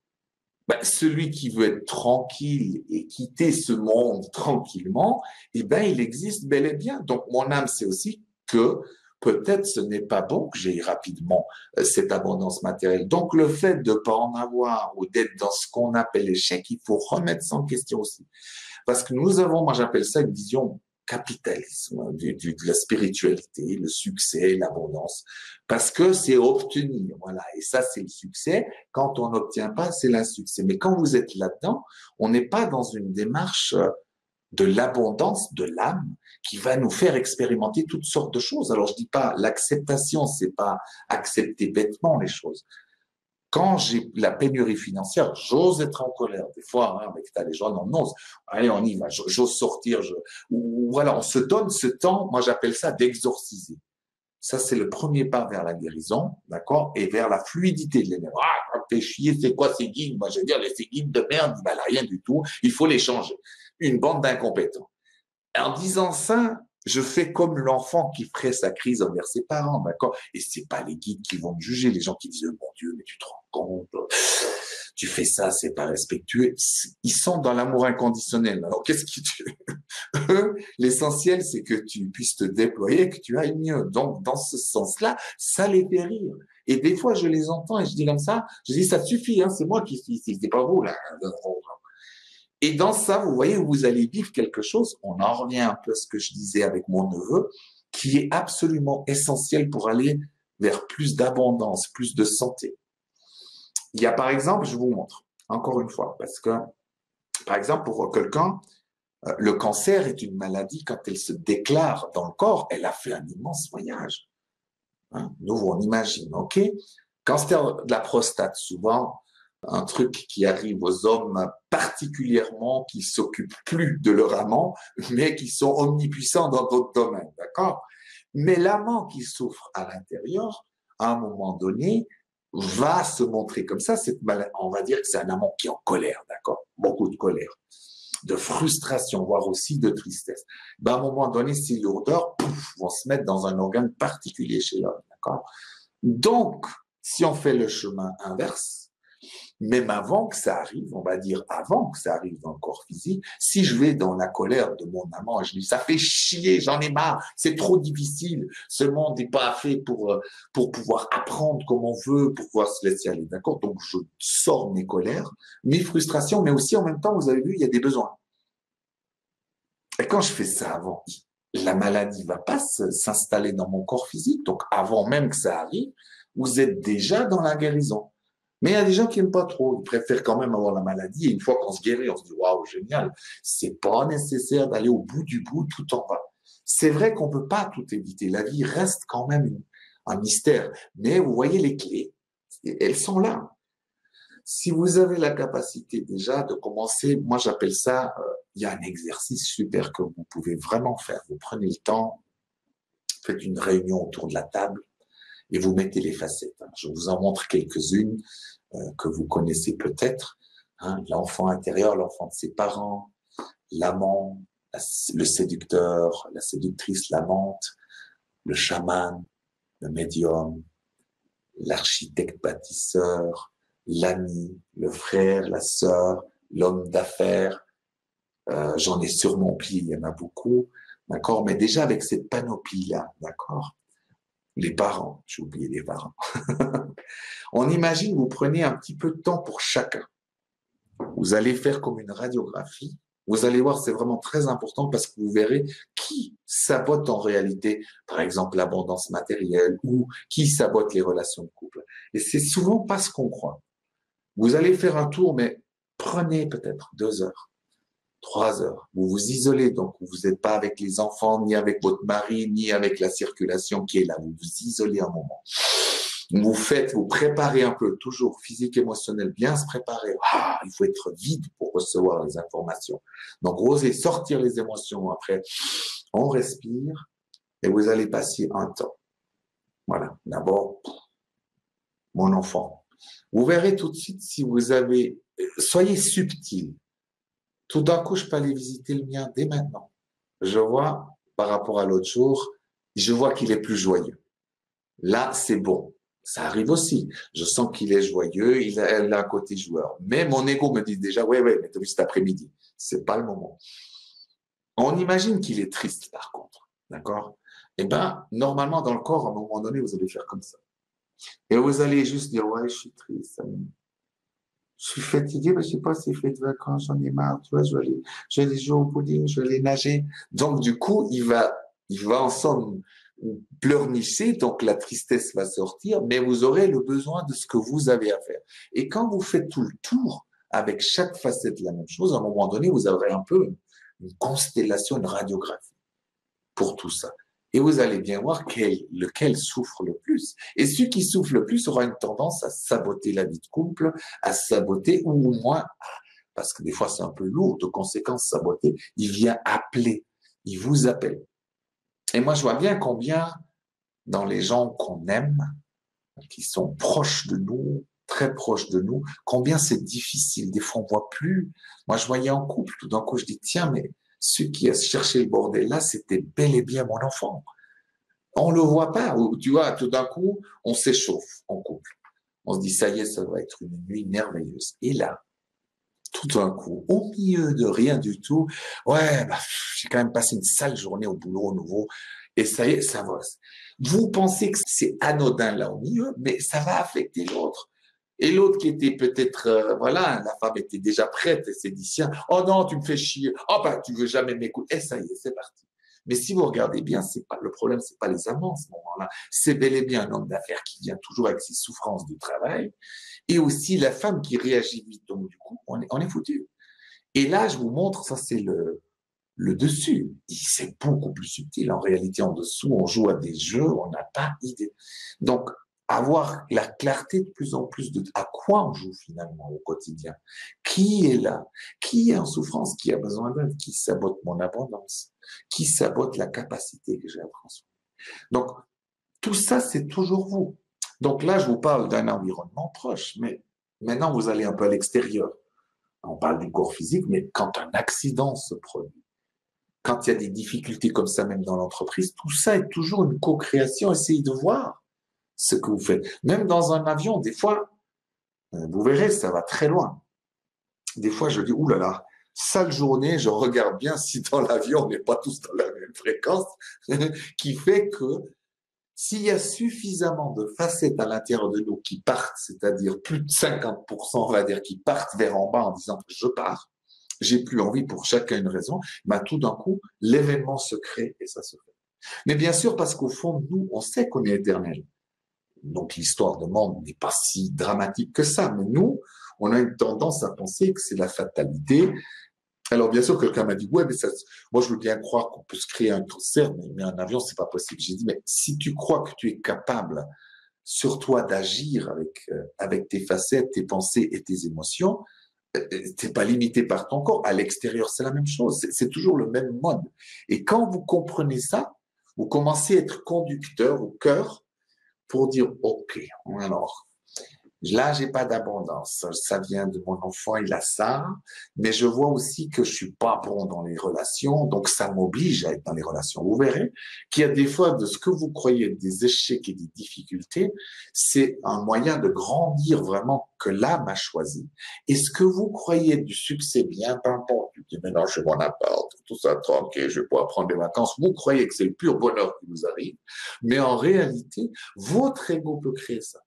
Ben, celui qui veut être tranquille et quitter ce monde tranquillement, eh ben, il existe bel et bien. Donc, mon âme sait aussi que peut-être ce n'est pas bon que j'aie rapidement cette abondance matérielle. Donc, le fait de ne pas en avoir ou d'être dans ce qu'on appelle l'échec, il faut remettre ça en question aussi. Parce que nous avons, moi j'appelle ça une vision capitalisme, hein, de la spiritualité, le succès, l'abondance, parce que c'est obtenir, voilà, et ça c'est le succès. Quand on n'obtient pas, c'est l'insuccès. Mais quand vous êtes là-dedans, on n'est pas dans une démarche de l'abondance de l'âme qui va nous faire expérimenter toutes sortes de choses. Alors je dis pas l'acceptation, c'est pas accepter bêtement les choses. Quand j'ai la pénurie financière, j'ose être en colère. Des fois, hein, avec les gens, on ose. Allez, on y va. J'ose sortir. Voilà, on se donne ce temps. Moi, j'appelle ça d'exorciser. Ça, c'est le premier pas vers la guérison, d'accord, et vers la fluidité de l'énergie. Ah, fais chier, c'est quoi ces guides? Moi, je veux dire, ces guides de merde, ben, rien du tout. Il faut les changer. Une bande d'incompétents. En disant ça, je fais comme l'enfant qui ferait sa crise envers ses parents, d'accord? Et c'est pas les guides qui vont me juger, les gens qui disent, mon Dieu, mais tu te rends compte, tu fais ça, c'est pas respectueux. Ils sont dans l'amour inconditionnel. Alors, qu'est-ce qui tu... L'essentiel, c'est que tu puisses te déployer, que tu ailles mieux. Donc, dans ce sens-là, ça les fait rire. Et des fois, je les entends et je dis comme ça, je dis, ça suffit, hein, c'est moi qui suis ici, c'est pas vous, là. Et dans ça, vous voyez, vous allez vivre quelque chose, on en revient un peu à ce que je disais avec mon neveu, qui est absolument essentiel pour aller vers plus d'abondance, plus de santé. Il y a par exemple, je vous montre, encore une fois, parce que, par exemple, pour quelqu'un, le cancer est une maladie, quand elle se déclare dans le corps, elle a fait un immense voyage. Hein? Nous, on imagine, ok? Cancer de la prostate, souvent, un truc qui arrive aux hommes particulièrement qui s'occupent plus de leur amant, mais qui sont omnipuissants dans d'autres domaines, d'accord? Mais l'amant qui souffre à l'intérieur, à un moment donné, va se montrer comme ça. On va dire que c'est un amant qui est en colère, d'accord? Beaucoup de colère, de frustration, voire aussi de tristesse. Ben, à un moment donné, ces lourdeurs vont se mettre dans un organe particulier chez l'homme, d'accord? Donc, si on fait le chemin inverse, même avant que ça arrive, on va dire avant que ça arrive dans le corps physique, si je vais dans la colère de mon amant, je dis ça fait chier, j'en ai marre, c'est trop difficile, ce monde n'est pas fait pour pouvoir apprendre comme on veut, pour pouvoir se laisser aller, d'accord? Donc je sors mes colères, mes frustrations, mais aussi en même temps, vous avez vu, il y a des besoins. Et quand je fais ça avant, la maladie ne va pas s'installer dans mon corps physique. Donc, avant même que ça arrive, vous êtes déjà dans la guérison. Mais il y a des gens qui n'aiment pas trop. Ils préfèrent quand même avoir la maladie. Et une fois qu'on se guérit, on se dit, waouh, génial. C'est pas nécessaire d'aller au bout du bout, tout en bas. C'est vrai qu'on peut pas tout éviter. La vie reste quand même un mystère. Mais vous voyez les clés. Elles sont là. Si vous avez la capacité déjà de commencer, moi j'appelle ça, il y a un exercice super que vous pouvez vraiment faire. Vous prenez le temps, faites une réunion autour de la table et vous mettez les facettes. Je vous en montre quelques-unes que vous connaissez peut-être. L'enfant intérieur, l'enfant de ses parents, l'amant, le séducteur, la séductrice, l'amante, le chaman, le médium, l'architecte bâtisseur, l'ami, le frère, la sœur, l'homme d'affaires. J'en ai sur mon pied, il y en a beaucoup, d'accord. Mais déjà avec cette panoplie-là, d'accord. Les parents, j'ai oublié les parents. On imagine, vous prenez un petit peu de temps pour chacun. Vous allez faire comme une radiographie. Vous allez voir, c'est vraiment très important parce que vous verrez qui sabote en réalité, par exemple, l'abondance matérielle ou qui sabote les relations de couple. Et c'est souvent pas ce qu'on croit. Vous allez faire un tour, mais prenez peut-être 2 heures, 3 heures. Vous vous isolez, donc vous n'êtes pas avec les enfants, ni avec votre mari, ni avec la circulation qui est là. Vous vous isolez un moment. Vous préparez un peu, toujours physique, émotionnel, bien se préparer. Il faut être vide pour recevoir les informations. Donc, osez sortir les émotions. Après, on respire et vous allez passer un temps. Voilà. D'abord, mon enfant. Vous verrez tout de suite si vous avez, soyez subtil. Tout d'un coup, je peux aller visiter le mien dès maintenant. Je vois, par rapport à l'autre jour, je vois qu'il est plus joyeux. Là, c'est bon. Ça arrive aussi. Je sens qu'il est joyeux, il a un côté joueur. Mais mon ego me dit déjà, ouais, mais t'as vu cet après-midi. C'est pas le moment. On imagine qu'il est triste, par contre. D'accord? Eh ben, normalement, dans le corps, à un moment donné, vous allez faire comme ça. Et vous allez juste dire, ouais, je suis triste. Je suis fatigué, mais je sais pas si c'est fait de vacances, j'en ai marre, tu vois, je vais aller jouer au pudding, je vais aller nager. Donc, du coup, il va ensemble pleurnicher, donc la tristesse va sortir, mais vous aurez le besoin de ce que vous avez à faire. Et quand vous faites tout le tour, avec chaque facette la même chose, à un moment donné, vous aurez un peu une constellation, une radiographie pour tout ça. Et vous allez bien voir lequel souffre le plus. Et celui qui souffre le plus aura une tendance à saboter la vie de couple, à saboter, ou au moins, parce que des fois c'est un peu lourd de conséquences saboter, il vient appeler, il vous appelle. Et moi je vois bien combien dans les gens qu'on aime, qui sont proches de nous, très proches de nous, combien c'est difficile. Des fois on voit plus. Moi je voyais en couple, tout d'un coup je dis tiens mais celui qui a cherché le bordel là, c'était bel et bien mon enfant. On le voit pas. Tu vois, tout d'un coup, on s'échauffe en couple. On se dit, ça y est, ça va être une nuit merveilleuse. Et là, tout d'un coup, au milieu de rien du tout, ouais, j'ai quand même passé une sale journée au boulot au nouveau. Et ça y est, ça va. Vous pensez que c'est anodin là au milieu, mais ça va affecter l'autre. Et l'autre qui était peut-être, voilà, la femme était déjà prête et s'est dit, tiens, oh non, tu me fais chier. Oh ben, tu veux jamais m'écouter. Et ça y est, c'est parti. Mais si vous regardez bien, c'est pas le problème, c'est pas les amants à ce moment-là. C'est bel et bien un homme d'affaires qui vient toujours avec ses souffrances du travail, et aussi la femme qui réagit vite. Donc du coup, on est foutu. Et là, je vous montre, ça c'est le dessus. C'est beaucoup plus subtil. En réalité, en dessous, on joue à des jeux, on n'a pas idée. Donc, avoir la clarté de plus en plus de à quoi on joue finalement au quotidien. Qui est là? Qui est en souffrance? Qui a besoin d'aide? Qui sabote mon abondance? Qui sabote la capacité que j'ai à transformer? Donc, tout ça, c'est toujours vous. Donc là, je vous parle d'un environnement proche, mais maintenant, vous allez un peu à l'extérieur. On parle du corps physique, mais quand un accident se produit, quand il y a des difficultés comme ça, même dans l'entreprise, tout ça est toujours une co-création. Essayez de voir ce que vous faites. Même dans un avion, des fois, vous verrez, ça va très loin. Des fois, je dis, oulala, sale journée, je regarde bien si dans l'avion, on n'est pas tous dans la même fréquence, qui fait que s'il y a suffisamment de facettes à l'intérieur de nous qui partent, c'est-à-dire plus de 50%, on va dire, qui partent vers en bas en disant, je pars, j'ai plus envie pour chacun une raison, bah, tout d'un coup, l'événement se crée et ça se fait. Mais bien sûr, parce qu'au fond, nous, on sait qu'on est éternel. Donc l'histoire de monde n'est pas si dramatique que ça, mais nous, on a une tendance à penser que c'est la fatalité. Alors bien sûr, quelqu'un m'a dit, ouais, mais ça, moi je veux bien croire qu'on peut se créer un cancer, mais un avion, c'est pas possible. J'ai dit, mais si tu crois que tu es capable sur toi d'agir avec tes facettes, tes pensées et tes émotions, t'es pas limité par ton corps. À l'extérieur, c'est la même chose. C'est toujours le même mode. Et quand vous comprenez ça, vous commencez à être conducteur au cœur pour dire, OK, alors, là, j'ai pas d'abondance. Ça vient de mon enfant, il a ça. Mais je vois aussi que je suis pas bon dans les relations. Donc, ça m'oblige à être dans les relations. Vous verrez qu'il y a des fois de ce que vous croyez être des échecs et des difficultés. C'est un moyen de grandir vraiment que l'âme a choisi. Et ce que vous croyez être du succès bien pimpant, tu dis, mais non, je m'en appart, tout ça tranquille, je vais pouvoir prendre des vacances. Vous croyez que c'est le pur bonheur qui vous arrive. Mais en réalité, votre ego peut créer ça.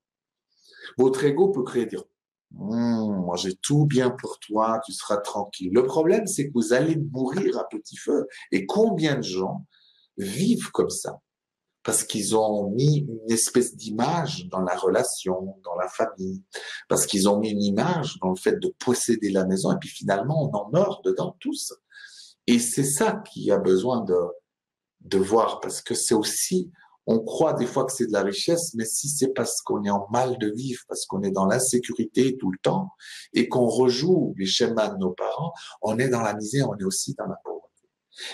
Votre ego peut créer dire, moi j'ai tout bien pour toi, tu seras tranquille. Le problème, c'est que vous allez mourir à petit feu. Et combien de gens vivent comme ça? Parce qu'ils ont mis une espèce d'image dans la relation, dans la famille, parce qu'ils ont mis une image dans le fait de posséder la maison, et puis finalement, on en meurt dedans tous. Et c'est ça qui a besoin de voir, parce que c'est aussi, on croit des fois que c'est de la richesse, mais si c'est parce qu'on est en mal de vivre, parce qu'on est dans l'insécurité tout le temps, et qu'on rejoue les schémas de nos parents, on est dans la misère, on est aussi dans la pauvreté.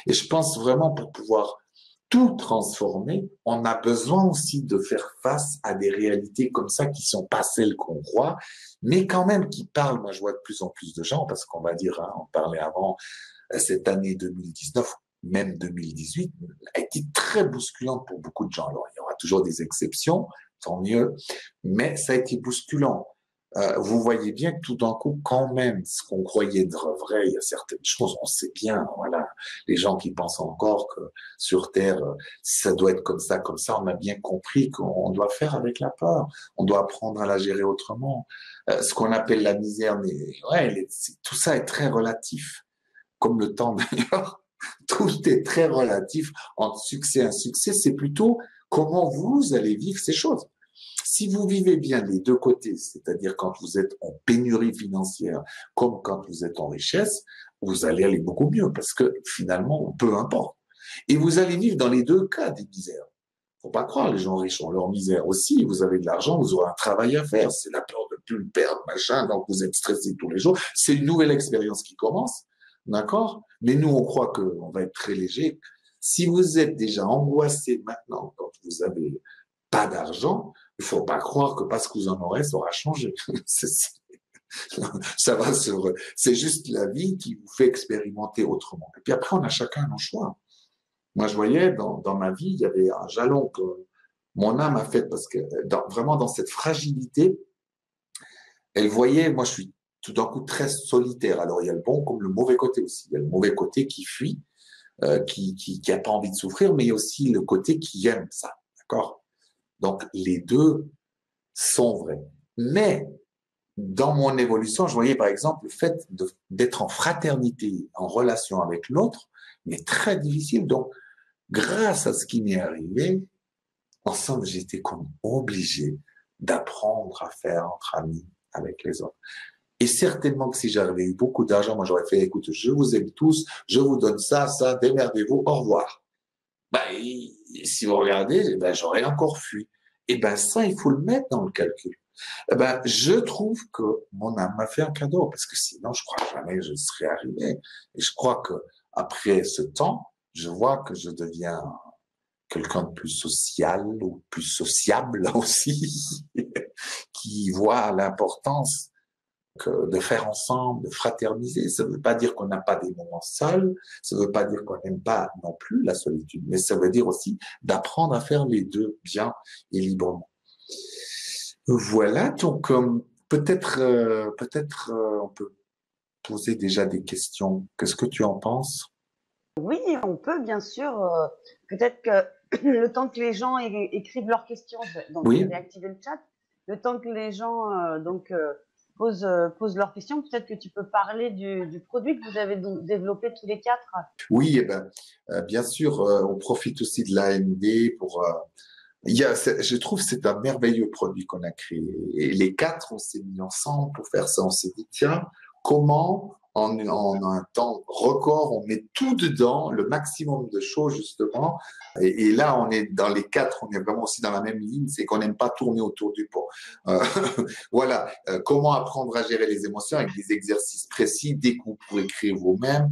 Et je pense vraiment pour pouvoir tout transformer, on a besoin aussi de faire face à des réalités comme ça qui sont pas celles qu'on croit, mais quand même qui parlent. Moi, je vois de plus en plus de gens, parce qu'on va dire, hein, on parlait avant, cette année 2019, même 2018, a été très bousculante pour beaucoup de gens. Alors, il y aura toujours des exceptions, tant mieux, mais ça a été bousculant. Vous voyez bien que tout d'un coup, quand même, ce qu'on croyait être vrai, il y a certaines choses, on sait bien, voilà, les gens qui pensent encore que sur Terre, ça doit être comme ça, on a bien compris qu'on doit faire avec la peur, on doit apprendre à la gérer autrement. Ce qu'on appelle la misère, mais ouais, tout ça est très relatif, comme le temps d'ailleurs. Tout est très relatif entre succès et insuccès. C'est plutôt comment vous allez vivre ces choses. Si vous vivez bien les deux côtés, c'est-à-dire quand vous êtes en pénurie financière comme quand vous êtes en richesse, vous allez aller beaucoup mieux parce que finalement, peu importe. Et vous allez vivre dans les deux cas des misères. Faut pas croire, les gens riches ont leur misère aussi. Vous avez de l'argent, vous aurez un travail à faire. C'est la peur de plus le perdre, machin. Donc vous êtes stressé tous les jours. C'est une nouvelle expérience qui commence. D'accord? Mais nous, on croit qu'on va être très léger. Si vous êtes déjà angoissé maintenant quand vous avez pas d'argent, il faut pas croire que parce que vous en aurez, ça aura changé. Ça va c'est juste la vie qui vous fait expérimenter autrement. Et puis après, on a chacun nos choix. Moi, je voyais dans ma vie, il y avait un jalon que mon âme a fait parce que vraiment dans cette fragilité, elle voyait, moi je suis tout d'un coup très solitaire. Alors il y a le bon comme le mauvais côté aussi. Il y a le mauvais côté qui fuit, qui a pas envie de souffrir, mais il y a aussi le côté qui aime ça. D'accord? Donc les deux sont vrais. Mais dans mon évolution, je voyais par exemple le fait d'être en fraternité, en relation avec l'autre, mais très difficile. Donc grâce à ce qui m'est arrivé, ensemble, j'étais comme obligé d'apprendre à faire entre amis avec les autres. Et certainement que si j'avais eu beaucoup d'argent, moi j'aurais fait, écoute, je vous aime tous, je vous donne ça, ça, démerdez-vous, au revoir. Ben, si vous regardez, ben, j'aurais encore fui. Et ben ça, il faut le mettre dans le calcul. Eh ben, je trouve que mon âme m'a fait un cadeau, parce que sinon, je crois jamais je serais arrivé. Et je crois que après ce temps, je vois que je deviens quelqu'un de plus social ou plus sociable aussi, qui voit l'importance de faire ensemble, de fraterniser. Ça ne veut pas dire qu'on n'a pas des moments seuls, ça ne veut pas dire qu'on n'aime pas non plus la solitude, mais ça veut dire aussi d'apprendre à faire les deux bien et librement. Voilà, donc peut-être on peut poser déjà des questions. Qu'est-ce que tu en penses? Oui, on peut bien sûr. Peut-être que le temps que les gens écrivent leurs questions, donc je vais Oui, réactiver le chat. Le temps que les gens posent leurs questions. Peut-être que tu peux parler du produit que vous avez développé tous les quatre. Oui, eh ben, bien sûr, on profite aussi de l'AMD pour. Je trouve que c'est un merveilleux produit qu'on a créé. Et les quatre, on s'est mis ensemble pour faire ça. On s'est dit, tiens, comment en un temps record, on met tout dedans, le maximum de choses justement. Et là, on est dans les quatre, on est vraiment aussi dans la même ligne, c'est qu'on n'aime pas tourner autour du pot. Euh, voilà, comment apprendre à gérer les émotions avec des exercices précis, dès que vous pouvez créer vous-même,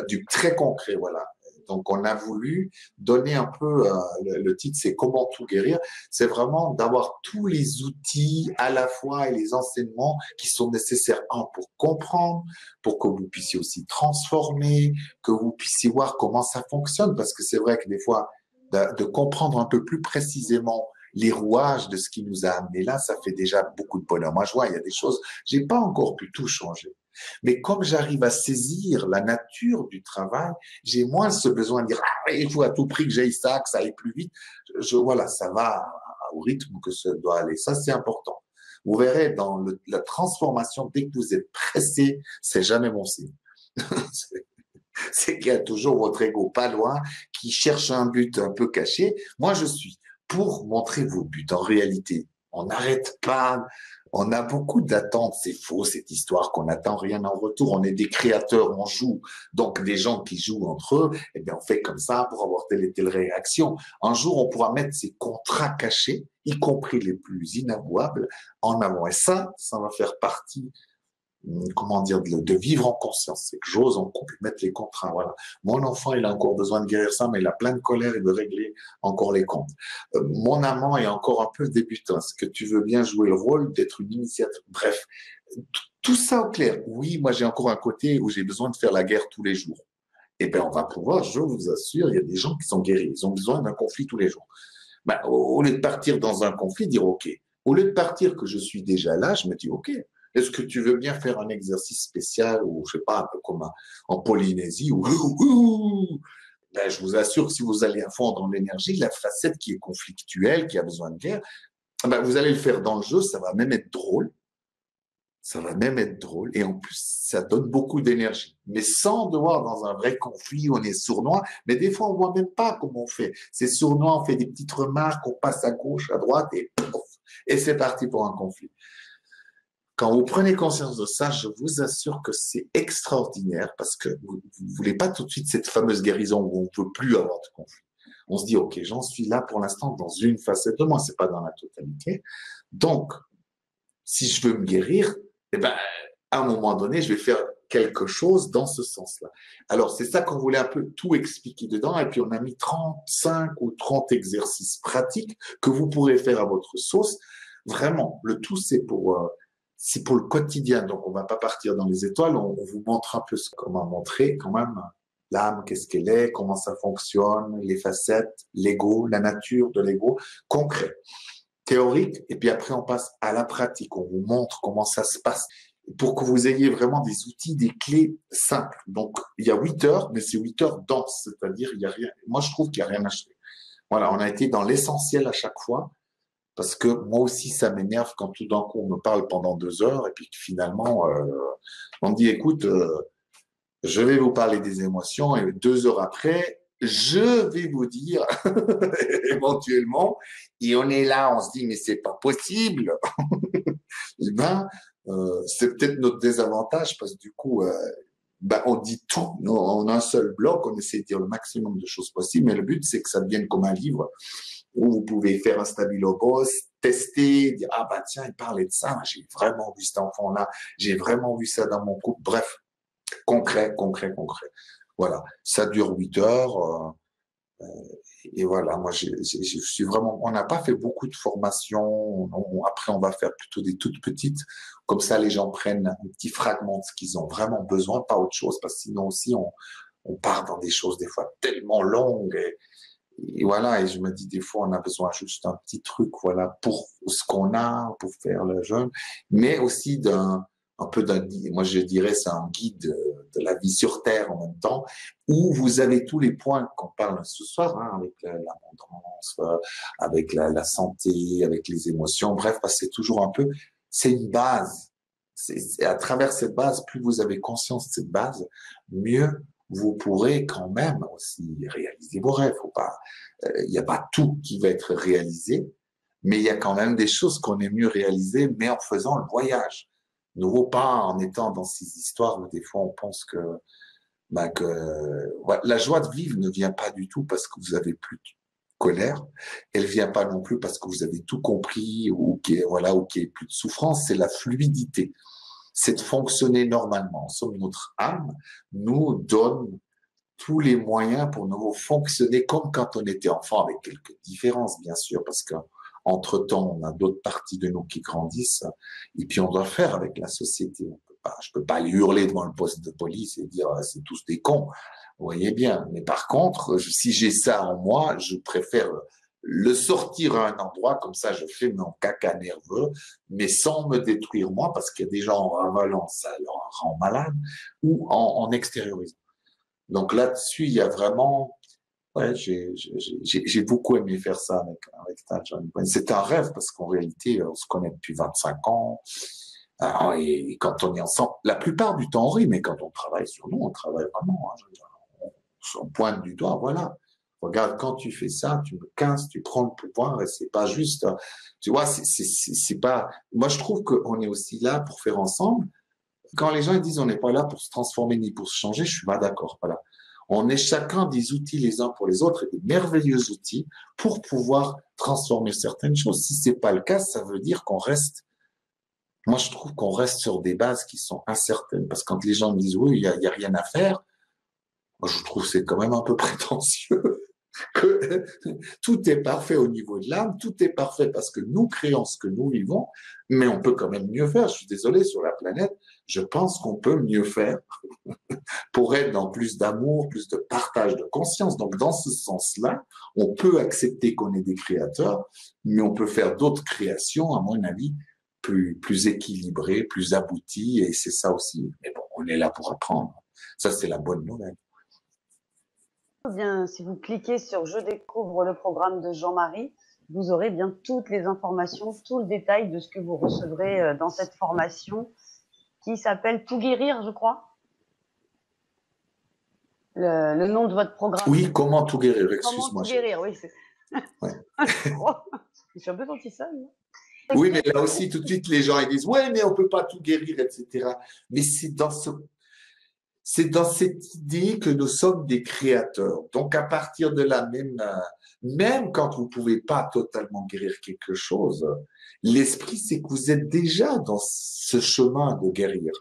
du très concret, voilà. Donc, on a voulu donner un peu, le titre, c'est Comment tout guérir. C'est vraiment d'avoir tous les outils à la fois et les enseignements qui sont nécessaires, un, pour comprendre, pour que vous puissiez aussi transformer, que vous puissiez voir comment ça fonctionne, parce que c'est vrai que des fois, de comprendre un peu plus précisément les rouages de ce qui nous a amené là, ça fait déjà beaucoup de bonheur. Moi, je vois, il y a des choses, j'ai pas encore pu tout changer. Mais comme j'arrive à saisir la nature du travail, j'ai moins ce besoin de dire, ah, il faut à tout prix que j'aille ça, que ça aille plus vite. Voilà, ça va au rythme que ça doit aller. Ça, c'est important. Vous verrez dans la transformation, dès que vous êtes pressé, c'est jamais bon signe. C'est qu'il y a toujours votre ego pas loin qui cherche un but un peu caché. Moi, je suis pour montrer vos buts. En réalité, on n'arrête pas. On a beaucoup d'attentes. C'est faux, cette histoire qu'on n'attend rien en retour. On est des créateurs, on joue. Donc, des gens qui jouent entre eux, eh bien, on fait comme ça pour avoir telle et telle réaction. Un jour, on pourra mettre ces contrats cachés, y compris les plus inavouables, en avant. Et ça va faire partie, comment dire, de vivre en conscience. C'est que j'ose en couple mettre les contrats. Voilà. Mon enfant, il a encore besoin de guérir ça, mais il a plein de colère et de régler encore les comptes. Mon amant est encore un peu débutant. Est-ce que tu veux bien jouer le rôle d'être une initiatrice? Bref, tout ça au clair. Oui, moi, j'ai encore un côté où j'ai besoin de faire la guerre tous les jours. Eh bien, on va pouvoir, je vous assure, il y a des gens qui sont guéris. Ils ont besoin d'un conflit tous les jours. Ben, au lieu de partir dans un conflit, dire OK. Au lieu de partir que je suis déjà là, je me dis OK. Est-ce que tu veux bien faire un exercice spécial ou je sais pas, un peu comme en Polynésie ben, je vous assure que si vous allez à fond dans l'énergie, la facette qui est conflictuelle, qui a besoin de guerre, ben, vous allez le faire dans le jeu, ça va même être drôle. Ça va même être drôle et en plus, ça donne beaucoup d'énergie. Mais sans devoir dans un vrai conflit, on est sournois. Mais des fois, on voit même pas comment on fait. C'est sournois, on fait des petites remarques, on passe à gauche, à droite et c'est parti pour un conflit. Quand vous prenez conscience de ça, je vous assure que c'est extraordinaire parce que vous ne voulez pas tout de suite cette fameuse guérison où on ne veut plus avoir de conflit. On se dit, OK, j'en suis là pour l'instant dans une facette de moi, c'est pas dans la totalité. Donc, si je veux me guérir, eh ben, à un moment donné, je vais faire quelque chose dans ce sens-là. Alors, c'est ça qu'on voulait un peu tout expliquer dedans. Et puis, on a mis 35 ou 30 exercices pratiques que vous pourrez faire à votre sauce. Vraiment, le tout, c'est pour le quotidien. Donc, on va pas partir dans les étoiles. On vous montre un peu comment montrer quand même l'âme, qu'est-ce qu'elle est, comment ça fonctionne, les facettes, l'ego, la nature de l'ego, concret, théorique. Et puis après, on passe à la pratique. On vous montre comment ça se passe pour que vous ayez vraiment des outils, des clés simples. Donc, il y a 8 heures, mais c'est 8 heures denses. C'est-à-dire, il y a rien. Moi, je trouve qu'il n'y a rien à acheter. Voilà, on a été dans l'essentiel à chaque fois. Parce que moi aussi, ça m'énerve quand tout d'un coup, on me parle pendant 2 heures et puis finalement, on me dit, écoute, je vais vous parler des émotions et 2 heures après, je vais vous dire éventuellement, et on est là, on se dit, mais c'est pas possible. Eh ben, c'est peut-être notre désavantage parce que du coup, ben, on dit tout en un seul bloc, on essaie de dire le maximum de choses possibles, mais le but, c'est que ça devienne comme un livre où vous pouvez faire un stabilobos, tester, dire, ah bah tiens, il parlait de ça, j'ai vraiment vu cet enfant-là, j'ai vraiment vu ça dans mon couple. Bref, concret, concret, concret. Voilà, ça dure 8 heures. Et voilà, moi, je suis vraiment, on n'a pas fait beaucoup de formations. Après, on va faire plutôt des toutes petites. Comme ça, les gens prennent un petit fragment de ce qu'ils ont vraiment besoin, pas autre chose, parce que sinon aussi, on part dans des choses des fois tellement longues. Et voilà, et je me dis, des fois, on a besoin juste d'un petit truc, voilà, pour ce qu'on a, pour faire le jeûne, mais aussi un peu moi je dirais, c'est un guide de la vie sur Terre en même temps, où vous avez tous les points qu'on parle ce soir, hein, avec l'abondance, avec la santé, avec les émotions, bref, parce que c'est toujours un peu, c'est une base. À travers cette base, plus vous avez conscience de cette base, mieux vous pourrez quand même aussi réaliser vos rêves. Faut pas, il n'y a pas tout qui va être réalisé, mais il y a quand même des choses qu'on est mieux réaliser, mais en faisant le voyage. Nouveau pas en étant dans ces histoires où des fois on pense que, ouais, la joie de vivre ne vient pas du tout parce que vous avez plus de colère. Elle vient pas non plus parce que vous avez tout compris ou voilà, ou qu'il n'y ait plus de souffrance. C'est la fluidité. C'est de fonctionner normalement. En somme, notre âme nous donne tous les moyens pour nous fonctionner comme quand on était enfant, avec quelques différences, bien sûr, parce que entre-temps, on a d'autres parties de nous qui grandissent, et puis on doit faire avec la société. Je peux pas aller hurler devant le poste de police et dire c'est tous des cons, vous voyez bien. Mais par contre, si j'ai ça en moi, je préfère le sortir à un endroit, comme ça je fais mon caca nerveux, mais sans me détruire moi, parce qu'il y a des gens en ravalant, ça leur rend malade, ou en extériorisant. Donc là-dessus, il y a vraiment, ouais, j'ai beaucoup aimé faire ça avec Taj. C'est un rêve parce qu'en réalité, on se connaît depuis 25 ans. Et quand on est ensemble, la plupart du temps, on rit, mais quand on travaille sur nous, on travaille vraiment. On pointe du doigt, voilà. Regarde, quand tu fais ça, tu me casses, tu prends le pouvoir, et c'est pas juste. Tu vois, c'est pas. Moi, je trouve qu'on est aussi là pour faire ensemble. Quand les gens ils disent on n'est pas là pour se transformer ni pour se changer, je suis pas d'accord. Voilà. On est chacun des outils les uns pour les autres et des merveilleux outils pour pouvoir transformer certaines choses. Si c'est pas le cas, ça veut dire qu'on reste. Moi, je trouve qu'on reste sur des bases qui sont incertaines. Parce que quand les gens me disent oui, il y a rien à faire, moi, je trouve que c'est quand même un peu prétentieux. Que tout est parfait au niveau de l'âme, tout est parfait parce que nous créons ce que nous vivons, mais on peut quand même mieux faire. Je suis désolé, sur la planète, je pense qu'on peut mieux faire pour être dans plus d'amour, plus de partage de conscience. Donc, dans ce sens-là, on peut accepter qu'on est des créateurs, mais on peut faire d'autres créations, à mon avis, plus équilibrées, plus abouties, et c'est ça aussi. Mais bon, on est là pour apprendre. Ça, c'est la bonne nouvelle. Bien, si vous cliquez sur Je découvre le programme de Jean-Marie, vous aurez bien toutes les informations, tout le détail de ce que vous recevrez dans cette formation qui s'appelle Tout guérir, je crois. Le nom de votre programme. Oui, comment tout guérir, excuse-moi. Comment tout guérir, oui. Ouais. Je suis un peu sentie seule. Oui, mais là aussi, tout de suite, les gens ils disent « Ouais, mais on ne peut pas tout guérir, etc. » Mais c'est dans cette idée que nous sommes des créateurs. Donc, à partir de là, même quand vous ne pouvez pas totalement guérir quelque chose, l'esprit, c'est que vous êtes déjà dans ce chemin de guérir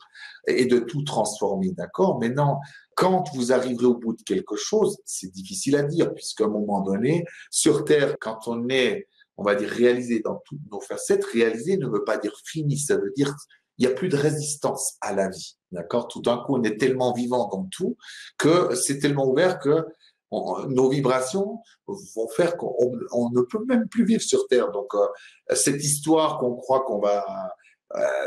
et de tout transformer, d'accord? Mais non, quand vous arriverez au bout de quelque chose, c'est difficile à dire, puisqu'à un moment donné, sur Terre, quand on est, on va dire, réalisé dans toutes nos facettes, réalisé ne veut pas dire fini, ça veut dire il n'y a plus de résistance à la vie, d'accord? Tout d'un coup, on est tellement vivant dans tout que c'est tellement ouvert que nos vibrations vont faire qu'on ne peut même plus vivre sur Terre. Donc, cette histoire qu'on croit qu'on va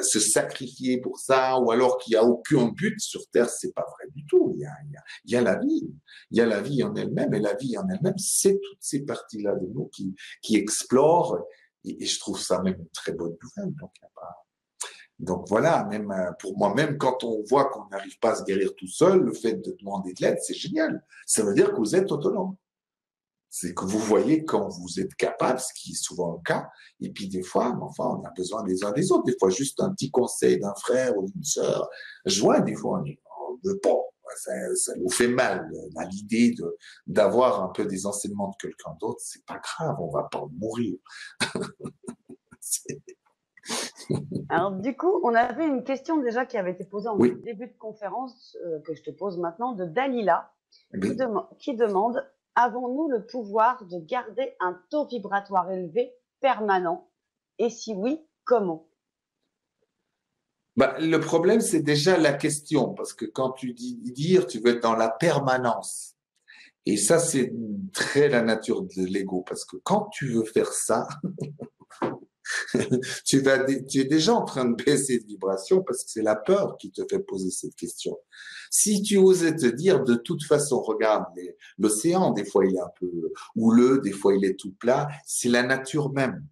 se sacrifier pour ça, ou alors qu'il n'y a aucun but sur Terre, c'est pas vrai du tout. Il y a la vie. Il y a la vie en elle-même, et la vie en elle-même, c'est toutes ces parties-là de nous qui explorent, et je trouve ça même une très bonne nouvelle. Donc voilà, même pour moi, même quand on voit qu'on n'arrive pas à se guérir tout seul, le fait de demander de l'aide, c'est génial. Ça veut dire que vous êtes autonome. C'est que vous voyez quand vous êtes capable, ce qui est souvent le cas. Et puis des fois, enfin, on a besoin des uns des autres. Des fois, juste un petit conseil d'un frère ou d'une sœur. Je vois des fois, on veut pas. Ça nous fait mal à l'idée d'avoir un peu des enseignements de quelqu'un d'autre. C'est pas grave, on va pas mourir. Alors, du coup, on avait une question déjà qui avait été posée en début de conférence, que je te pose maintenant, de Dalila, qui demande « Avons-nous le pouvoir de garder un taux vibratoire élevé permanent? Et si oui, comment ?» Le problème, c'est déjà la question, parce que quand tu dis dire, tu veux être dans la permanence. Et ça, c'est très la nature de l'ego, parce que quand tu veux faire ça, tu es déjà en train de baisser de vibration parce que c'est la peur qui te fait poser cette question. Si tu osais te dire, de toute façon, regarde, l'océan, des fois, il est un peu houleux, des fois, il est tout plat, c'est la nature même.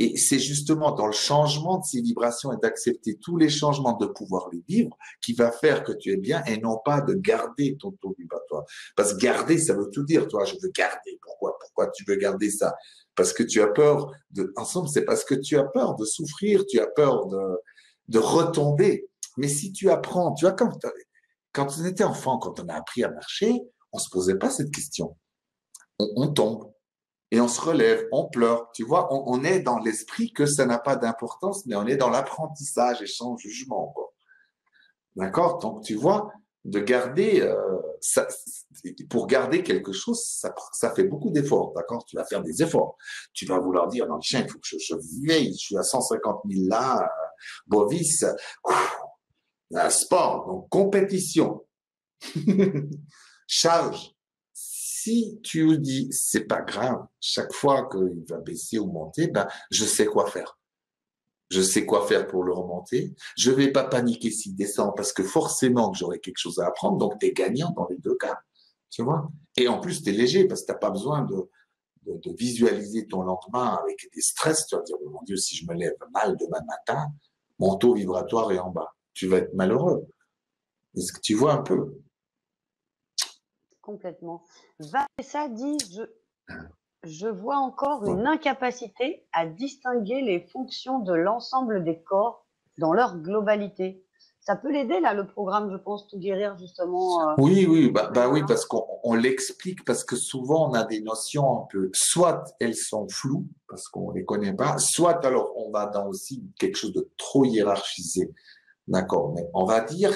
Et c'est justement dans le changement de ces vibrations et d'accepter tous les changements, de pouvoir les vivre, qui va faire que tu es bien et non pas de garder ton taux vibratoire. Parce que garder, ça veut tout dire. Toi, je veux garder. Pourquoi tu veux garder ça? Parce que tu as peur de, ensemble, c'est parce que tu as peur de souffrir, tu as peur de retomber. Mais si tu apprends, tu vois, quand on était enfant, quand on a appris à marcher, on se posait pas cette question. On tombe. Et on se relève, on pleure. Tu vois, on est dans l'esprit que ça n'a pas d'importance, mais on est dans l'apprentissage et sans jugement, quoi. D'accord? Donc, tu vois, de garder, ça, pour garder quelque chose, ça fait beaucoup d'efforts, d'accord? Tu vas faire des efforts. Tu vas vouloir dire, non, tiens, il faut que je veille, je suis à 150 000 là, Bovis, un sport, donc compétition, charge. Si tu dis, c'est pas grave, chaque fois qu'il va baisser ou monter, ben, je sais quoi faire. Je sais quoi faire pour le remonter. Je vais pas paniquer s'il descend parce que forcément que j'aurai quelque chose à apprendre. Donc, tu es gagnant dans les deux cas. Tu vois? Et en plus, tu es léger parce que t'as pas besoin de visualiser ton lendemain avec des stress. Tu vas dire, oh mon Dieu, si je me lève mal demain matin, mon taux vibratoire est en bas. Tu vas être malheureux. Est-ce que tu vois un peu? Complètement. Vanessa dit, je vois encore Ouais. une incapacité à distinguer les fonctions de l'ensemble des corps dans leur globalité. Ça peut l'aider, là, le programme, je pense, Tout guérir, justement, Oui, oui, Vanessa. parce qu'on l'explique, parce que souvent on a des notions un peu, soit elles sont floues, parce qu'on les connaît pas, soit alors on va dans aussi quelque chose de trop hiérarchisé. D'accord, mais on va dire,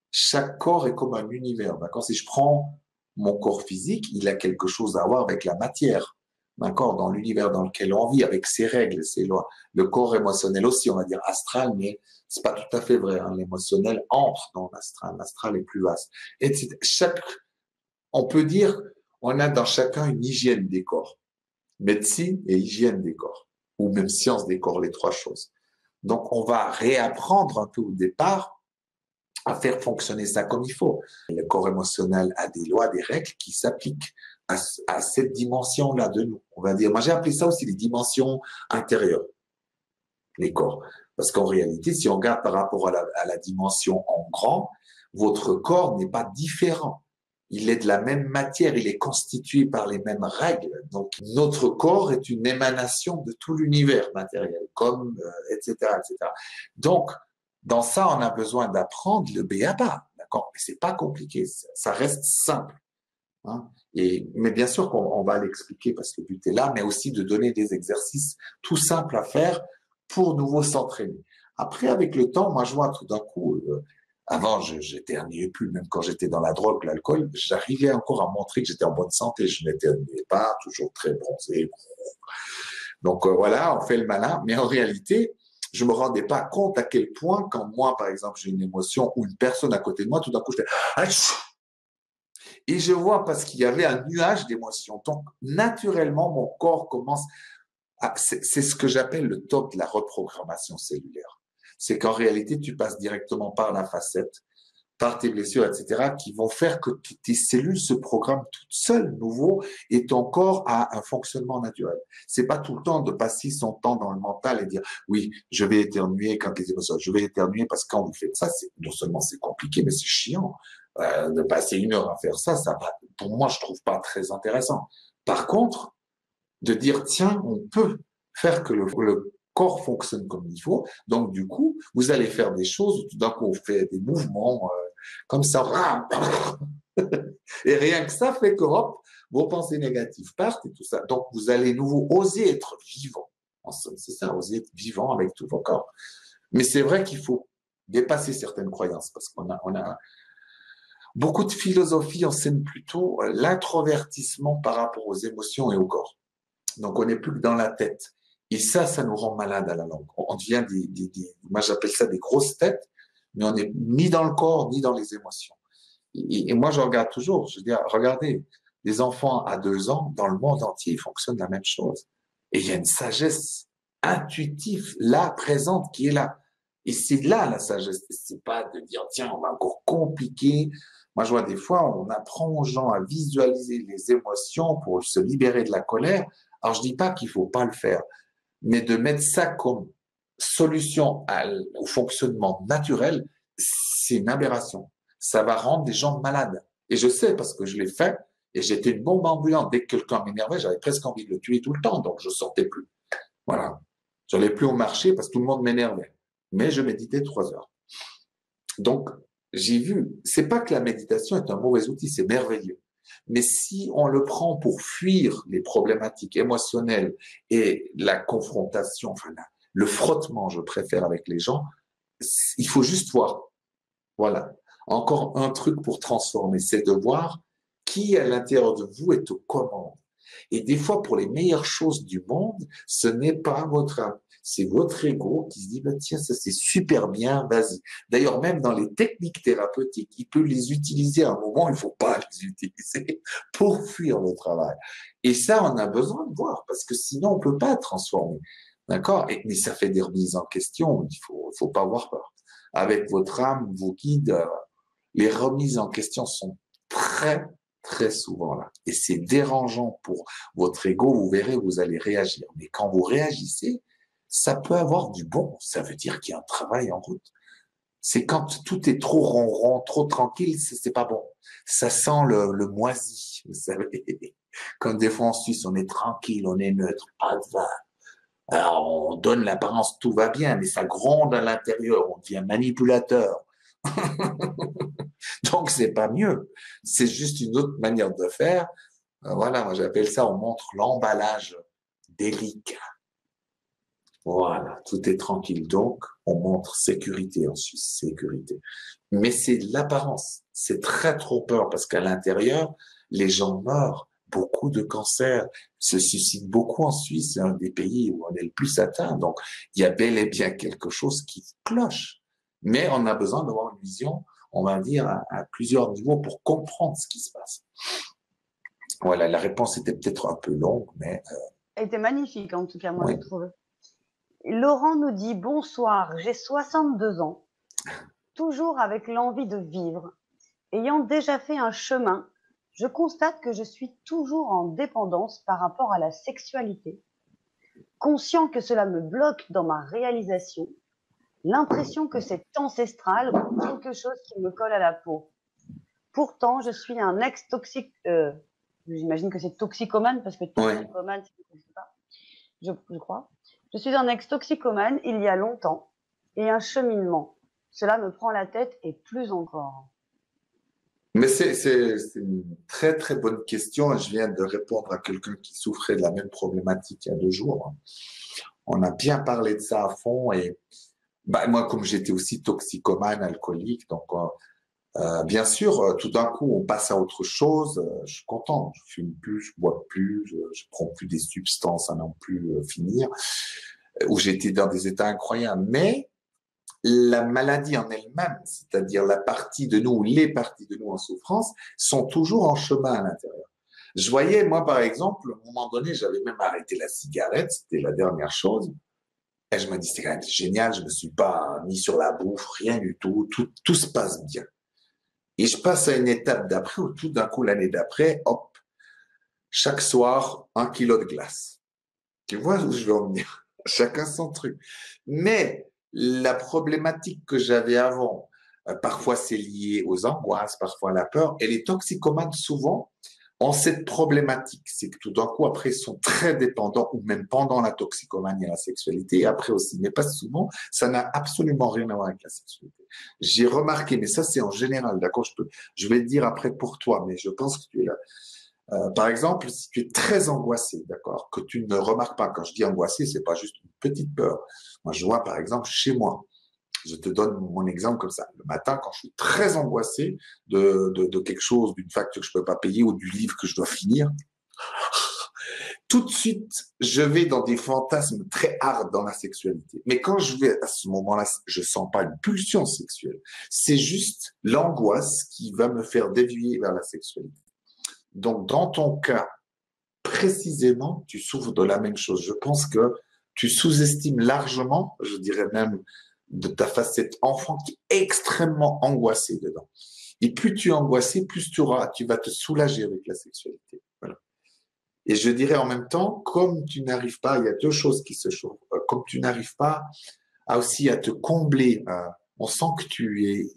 chaque corps est comme un univers. D'accord, si je prends mon corps physique, il a quelque chose à voir avec la matière. D'accord, dans l'univers dans lequel on vit, avec ses règles, ses lois. Le corps émotionnel aussi, on va dire astral, mais c'est pas tout à fait vrai. Hein. L'émotionnel entre dans l'astral. L'astral est plus vaste. Et on peut dire, on a dans chacun une hygiène des corps. Médecine et hygiène des corps. Ou même science des corps, les trois choses. Donc, on va réapprendre un peu au départ à faire fonctionner ça comme il faut. Le corps émotionnel a des lois, des règles qui s'appliquent à cette dimension-là de nous. On va dire, moi j'ai appelé ça aussi les dimensions intérieures, les corps. Parce qu'en réalité, si on regarde par rapport à la dimension en grand, votre corps n'est pas différent. Il est de la même matière, il est constitué par les mêmes règles. Donc, notre corps est une émanation de tout l'univers matériel, comme, etc., etc. Donc, dans ça, on a besoin d'apprendre le b.a.-ba, d'accord? Mais c'est pas compliqué, ça reste simple. Hein? Mais bien sûr qu'on va l'expliquer parce que le but est là, mais aussi de donner des exercices tout simples à faire pour nouveau s'entraîner. Après, avec le temps, moi, je vois tout d'un coup, avant, j'éternuais plus, même quand j'étais dans la drogue, l'alcool, j'arrivais encore à montrer que j'étais en bonne santé. Je n'éternuais pas, toujours très bronzé. Donc voilà, on fait le malin, mais en réalité, je me rendais pas compte à quel point, quand moi, par exemple, j'ai une émotion ou une personne à côté de moi, tout d'un coup, je fais et je vois parce qu'il y avait un nuage d'émotions. Donc, naturellement, mon corps commence à, c'est ce que j'appelle le top de la reprogrammation cellulaire. C'est qu'en réalité, tu passes directement par la facette, par tes blessures, etc., qui vont faire que tes cellules se programment toutes seules, nouveau, et ton corps a un fonctionnement naturel. C'est pas tout le temps de passer son temps dans le mental et dire, oui, je vais éternuer quand les émotions, je vais éternuer parce que quand vous faites ça, non seulement c'est compliqué, mais c'est chiant. De passer une heure à faire ça, pour moi, je trouve pas très intéressant. Par contre, de dire, tiens, on peut faire que le corps fonctionne comme il faut. Donc, du coup, vous allez faire des choses où tout d'un coup, on fait des mouvements comme ça. Et rien que ça fait que, hop, vos pensées négatives partent et tout ça. Donc, vous allez nouveau oser être vivant. En somme, c'est ça, oser être vivant avec tout vos corps. Mais c'est vrai qu'il faut dépasser certaines croyances parce on a beaucoup de philosophies enseignent plutôt l'introvertissement par rapport aux émotions et au corps. Donc, on n'est plus que dans la tête. Et ça nous rend malade à la langue. On devient moi j'appelle ça des grosses têtes, mais on n'est ni dans le corps, ni dans les émotions. Et moi, je regarde toujours, je dis, regardez, les enfants à 2 ans, dans le monde entier, ils fonctionnent la même chose. Et il y a une sagesse intuitive, là, présente, qui est là. Et c'est là la sagesse. C'est pas de dire, tiens, on va encore compliquer. Moi, je vois des fois, on apprend aux gens à visualiser les émotions pour se libérer de la colère. Alors, je dis pas qu'il faut pas le faire. Mais de mettre ça comme solution au fonctionnement naturel, c'est une aberration. Ça va rendre des gens malades. Et je sais parce que je l'ai fait et j'étais une bombe ambulante. Dès que quelqu'un m'énervait, j'avais presque envie de le tuer tout le temps, donc je sortais plus. Voilà. Je n'allais plus au marché parce que tout le monde m'énervait. Mais je méditais 3 heures. Donc, j'ai vu, c'est pas que la méditation est un mauvais outil, c'est merveilleux. Mais si on le prend pour fuir les problématiques émotionnelles et la confrontation, enfin, le frottement, je préfère, avec les gens, il faut juste voir. Voilà. Encore un truc pour transformer, c'est de voir qui à l'intérieur de vous est aux commandes. Et des fois, pour les meilleures choses du monde, ce n'est pas votre âme, c'est votre ego qui se dit, bah, tiens, ça c'est super bien, vas-y. D'ailleurs, même dans les techniques thérapeutiques, il peut les utiliser à un moment, il ne faut pas les utiliser pour fuir le travail. Et ça, on a besoin de voir, parce que sinon, on ne peut pas transformer. D'accord? Mais ça fait des remises en question, il faut pas avoir peur. Avec votre âme, vos guides, les remises en question sont très, très souvent là. Et c'est dérangeant pour votre ego, vous verrez, vous allez réagir. Mais quand vous réagissez, ça peut avoir du bon. Ça veut dire qu'il y a un travail en route. C'est quand tout est trop ronron, trop tranquille, c'est pas bon. Ça sent le moisi, vous savez. Quand des fois en Suisse, on est tranquille, on est neutre, pas de vin. Alors, on donne l'apparence, tout va bien, mais ça gronde à l'intérieur, on devient manipulateur. Donc, c'est pas mieux. C'est juste une autre manière de faire. Voilà, moi j'appelle ça, on montre l'emballage délicat. Voilà, tout est tranquille. Donc, on montre sécurité en Suisse, sécurité. Mais c'est l'apparence. C'est très trop peur parce qu'à l'intérieur, les gens meurent. Beaucoup de cancers se suscitent beaucoup en Suisse. C'est un des pays où on est le plus atteint. Donc, il y a bel et bien quelque chose qui cloche. Mais on a besoin d'avoir une vision, on va dire, à plusieurs niveaux pour comprendre ce qui se passe. Voilà, la réponse était peut-être un peu longue, mais... Elle était magnifique, en tout cas, moi, oui. je trouve. Laurent nous dit: bonsoir, j'ai 62 ans, toujours avec l'envie de vivre. Ayant déjà fait un chemin, je constate que je suis toujours en dépendance par rapport à la sexualité. Conscient que cela me bloque dans ma réalisation, l'impression que c'est ancestral ou quelque chose qui me colle à la peau. Pourtant, je suis un ex-toxique, j'imagine que c'est toxicomane parce que toxicomane, je sais pas, je crois. Je suis un ex-toxicomane il y a longtemps et un cheminement. Cela me prend la tête et plus encore. Mais c'est une très, très bonne question. Je viens de répondre à quelqu'un qui souffrait de la même problématique il y a 2 jours. On a bien parlé de ça à fond et bah, moi, comme j'étais aussi toxicomane, alcoolique, donc bien sûr, tout d'un coup, on passe à autre chose. Je suis content. Je fume plus, je bois plus, je prends plus des substances à n'en plus finir, où j'étais dans des états incroyables. Mais la maladie en elle-même, c'est-à-dire la partie de nous, les parties de nous en souffrance, sont toujours en chemin à l'intérieur. Je voyais, moi, par exemple, à un moment donné, j'avais même arrêté la cigarette, c'était la dernière chose. Et je me dis, c'est quand même génial, je me suis pas mis sur la bouffe, rien du tout, tout se passe bien. Et je passe à une étape d'après, où tout d'un coup, l'année d'après, hop, chaque soir, 1 kilo de glace. Tu vois où je veux en venir? Chacun son truc. Mais la problématique que j'avais avant, parfois c'est lié aux angoisses, parfois à la peur, et les toxicomanes souvent ont cette problématique, c'est que tout d'un coup après ils sont très dépendants, ou même pendant la toxicomanie et la sexualité, et après aussi, mais pas souvent, ça n'a absolument rien à voir avec la sexualité. J'ai remarqué, mais ça c'est en général, d'accord, je vais le dire après pour toi, mais je pense que tu es là. Par exemple, si tu es très angoissé, d'accord, que tu ne remarques pas, quand je dis angoissé, c'est pas juste une petite peur. Moi, je vois, par exemple, chez moi, je te donne mon exemple comme ça. Le matin, quand je suis très angoissé de quelque chose, d'une facture que je peux pas payer ou du livre que je dois finir, tout de suite, je vais dans des fantasmes très hard dans la sexualité. Mais quand je vais à ce moment-là, je sens pas une pulsion sexuelle. C'est juste l'angoisse qui va me faire dévier vers la sexualité. Donc, dans ton cas, précisément, tu souffres de la même chose. Je pense que tu sous-estimes largement, je dirais même, de ta facette enfant qui est extrêmement angoissée dedans. Et plus tu es angoissé, plus tu vas te soulager avec la sexualité. Voilà. Et je dirais en même temps, comme tu n'arrives pas, il y a deux choses qui se chauffent, comme tu n'arrives pas à aussi à te combler, on sent que tu es,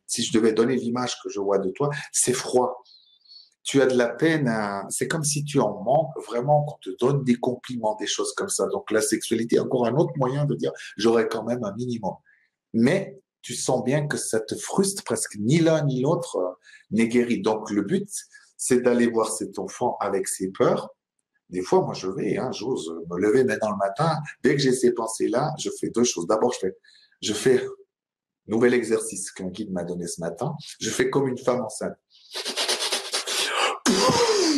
si je devais donner l'image que je vois de toi, c'est froid. Tu as de la peine c'est comme si tu en manques vraiment qu'on te donne des compliments, des choses comme ça. Donc la sexualité est encore un autre moyen de dire, j'aurais quand même un minimum. Mais tu sens bien que ça te frustre presque, ni l'un ni l'autre n'est guéri. Donc le but, c'est d'aller voir cet enfant avec ses peurs. Des fois, moi, j'ose me lever maintenant le matin. Dès que j'ai ces pensées-là, je fais deux choses. D'abord, je fais nouvel exercice qu'un guide m'a donné ce matin. Je fais comme une femme enceinte.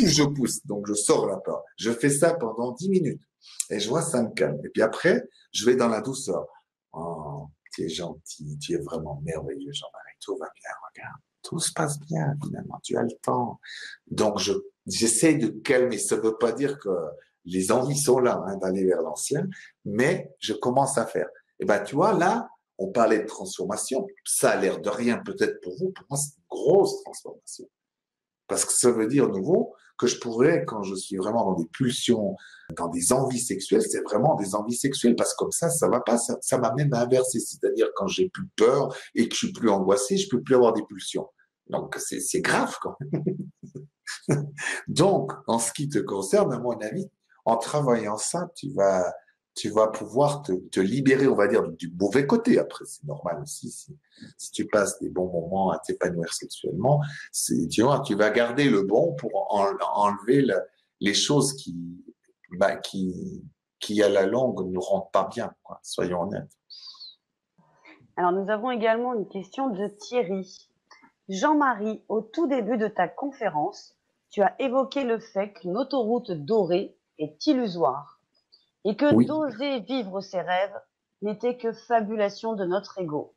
Je pousse, donc je sors la peur. Je fais ça pendant 10 minutes et je vois ça me calme. Et puis après, je vais dans la douceur. Oh, tu es gentil, tu es vraiment merveilleux, Jean-Marie. Tout va bien, regarde. Tout se passe bien, finalement. Tu as le temps. Donc, j'essaie de calmer. Ça ne veut pas dire que les envies sont là, hein, d'aller vers l'ancien, mais je commence à faire. Et ben, tu vois, là, on parlait de transformation. Ça a l'air de rien peut-être pour vous. Pour moi, c'est une grosse transformation. Parce que ça veut dire, nouveau, que je pourrais, quand je suis vraiment dans des pulsions, dans des envies sexuelles, c'est vraiment des envies sexuelles, parce que comme ça va pas, ça m'amène à inverser. C'est-à-dire, quand j'ai plus peur et que je suis plus angoissé, je peux plus avoir des pulsions. Donc, c'est grave, quand même. Donc, en ce qui te concerne, à mon avis, en travaillant ça, tu vas pouvoir te libérer, on va dire, du mauvais côté. Après, c'est normal aussi. Si tu passes des bons moments à t'épanouir sexuellement, tu vois, tu vas garder le bon pour enlever les choses qui, à la longue, ne nous rendent pas bien, quoi. Soyons honnêtes. Alors, nous avons également une question de Thierry. Jean-Marie, au tout début de ta conférence, tu as évoqué le fait qu'une autoroute dorée est illusoire et que Oui. d'oser vivre ses rêves n'était que fabulation de notre ego.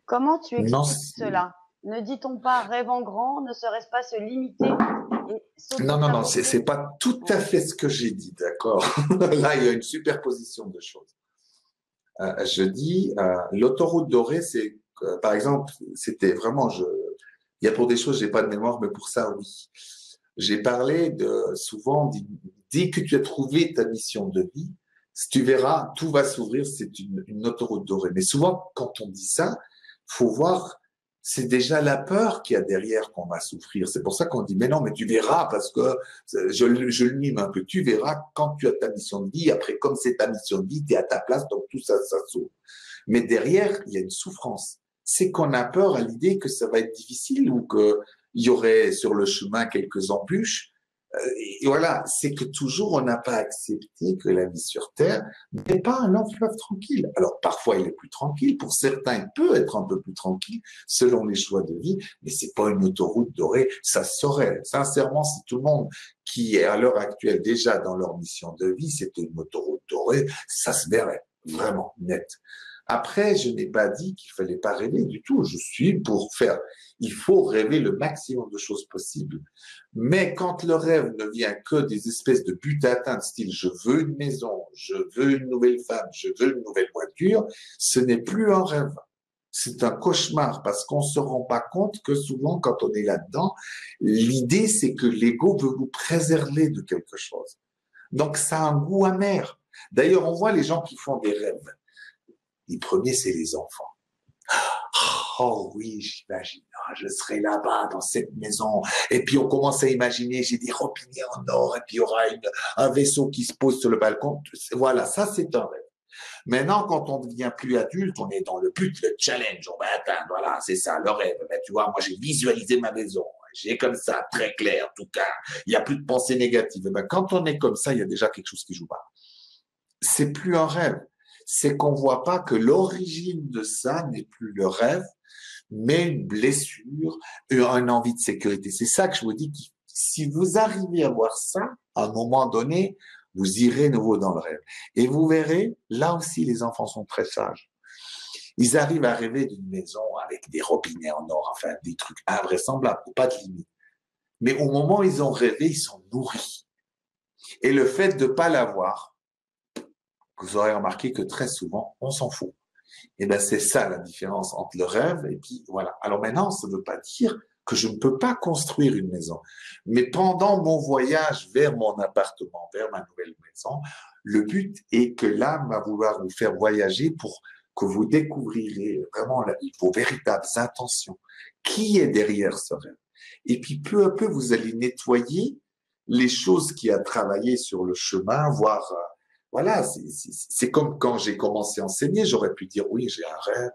Comment tu Non, expliques cela? Ne dit-on pas rêve en grand, ne serait-ce pas se limiter et non, c'est s'auto-saboter? pas tout à fait ce que j'ai dit, d'accord? Là, il y a une superposition de choses. Je dis, l'autoroute dorée, c'est, par exemple, c'était vraiment, il y a pour des choses, j'ai pas de mémoire, mais pour ça, oui. J'ai parlé souvent, dès que tu as trouvé ta mission de vie, si tu verras, tout va s'ouvrir, c'est une autoroute dorée. Mais souvent, quand on dit ça, faut voir, c'est déjà la peur qu'il y a derrière qu'on va souffrir. C'est pour ça qu'on dit, mais non, mais tu verras, parce que je le mime un peu, tu verras quand tu as ta mission de vie, après, comme c'est ta mission de vie, tu es à ta place, donc tout ça, ça s'ouvre. Mais derrière, il y a une souffrance. C'est qu'on a peur à l'idée que ça va être difficile ou qu'il y aurait sur le chemin quelques embûches. Et voilà, c'est que toujours on n'a pas accepté que la vie sur Terre n'est pas un long fleuve tranquille. Alors parfois il est plus tranquille, pour certains il peut être un peu plus tranquille selon les choix de vie, mais c'est pas une autoroute dorée. Ça saurait, sincèrement, si tout le monde qui est à l'heure actuelle déjà dans leur mission de vie, c'était une autoroute dorée, ça se verrait vraiment net. Après, je n'ai pas dit qu'il fallait pas rêver du tout. Je suis pour faire. Il faut rêver le maximum de choses possibles. Mais quand le rêve ne vient que des espèces de buts à atteindre, style je veux une maison, je veux une nouvelle femme, je veux une nouvelle voiture, ce n'est plus un rêve. C'est un cauchemar parce qu'on se rend pas compte que souvent, quand on est là-dedans, l'idée, c'est que l'ego veut vous préserver de quelque chose. Donc, ça a un goût amer. D'ailleurs, on voit les gens qui font des rêves. Les premiers, c'est les enfants. Oh oui, j'imagine, je serai là-bas dans cette maison. Et puis on commence à imaginer, j'ai des robinets en or, et puis il y aura un vaisseau qui se pose sur le balcon. Voilà, ça c'est un rêve. Maintenant, quand on devient plus adulte, on est dans le but, le challenge, on va atteindre, voilà, c'est ça, le rêve. Ben, tu vois, moi j'ai visualisé ma maison, j'ai comme ça, très clair, tout cas, il n'y a plus de pensée négative. Ben, quand on est comme ça, il y a déjà quelque chose qui joue pas. C'est plus un rêve. C'est qu'on voit pas que l'origine de ça n'est plus le rêve, mais une blessure, une envie de sécurité. C'est ça que je vous dis, que si vous arrivez à voir ça, à un moment donné, vous irez nouveau dans le rêve. Et vous verrez, là aussi, les enfants sont très sages. Ils arrivent à rêver d'une maison avec des robinets en or, enfin, des trucs invraisemblables, pas de limite. Mais au moment où ils ont rêvé, ils sont nourris. Et le fait de ne pas l'avoir, vous aurez remarqué que très souvent, on s'en fout. Et ben c'est ça la différence entre le rêve et puis voilà. Alors maintenant, ça ne veut pas dire que je ne peux pas construire une maison. Mais pendant mon voyage vers mon appartement, vers ma nouvelle maison, le but est que l'âme va vouloir vous faire voyager pour que vous découvrirez vraiment vos véritables intentions. Qui est derrière ce rêve? Et puis peu à peu, vous allez nettoyer les choses qui a travaillé sur le chemin, voir, voilà, c'est comme quand j'ai commencé à enseigner, j'aurais pu dire oui, j'ai un rêve,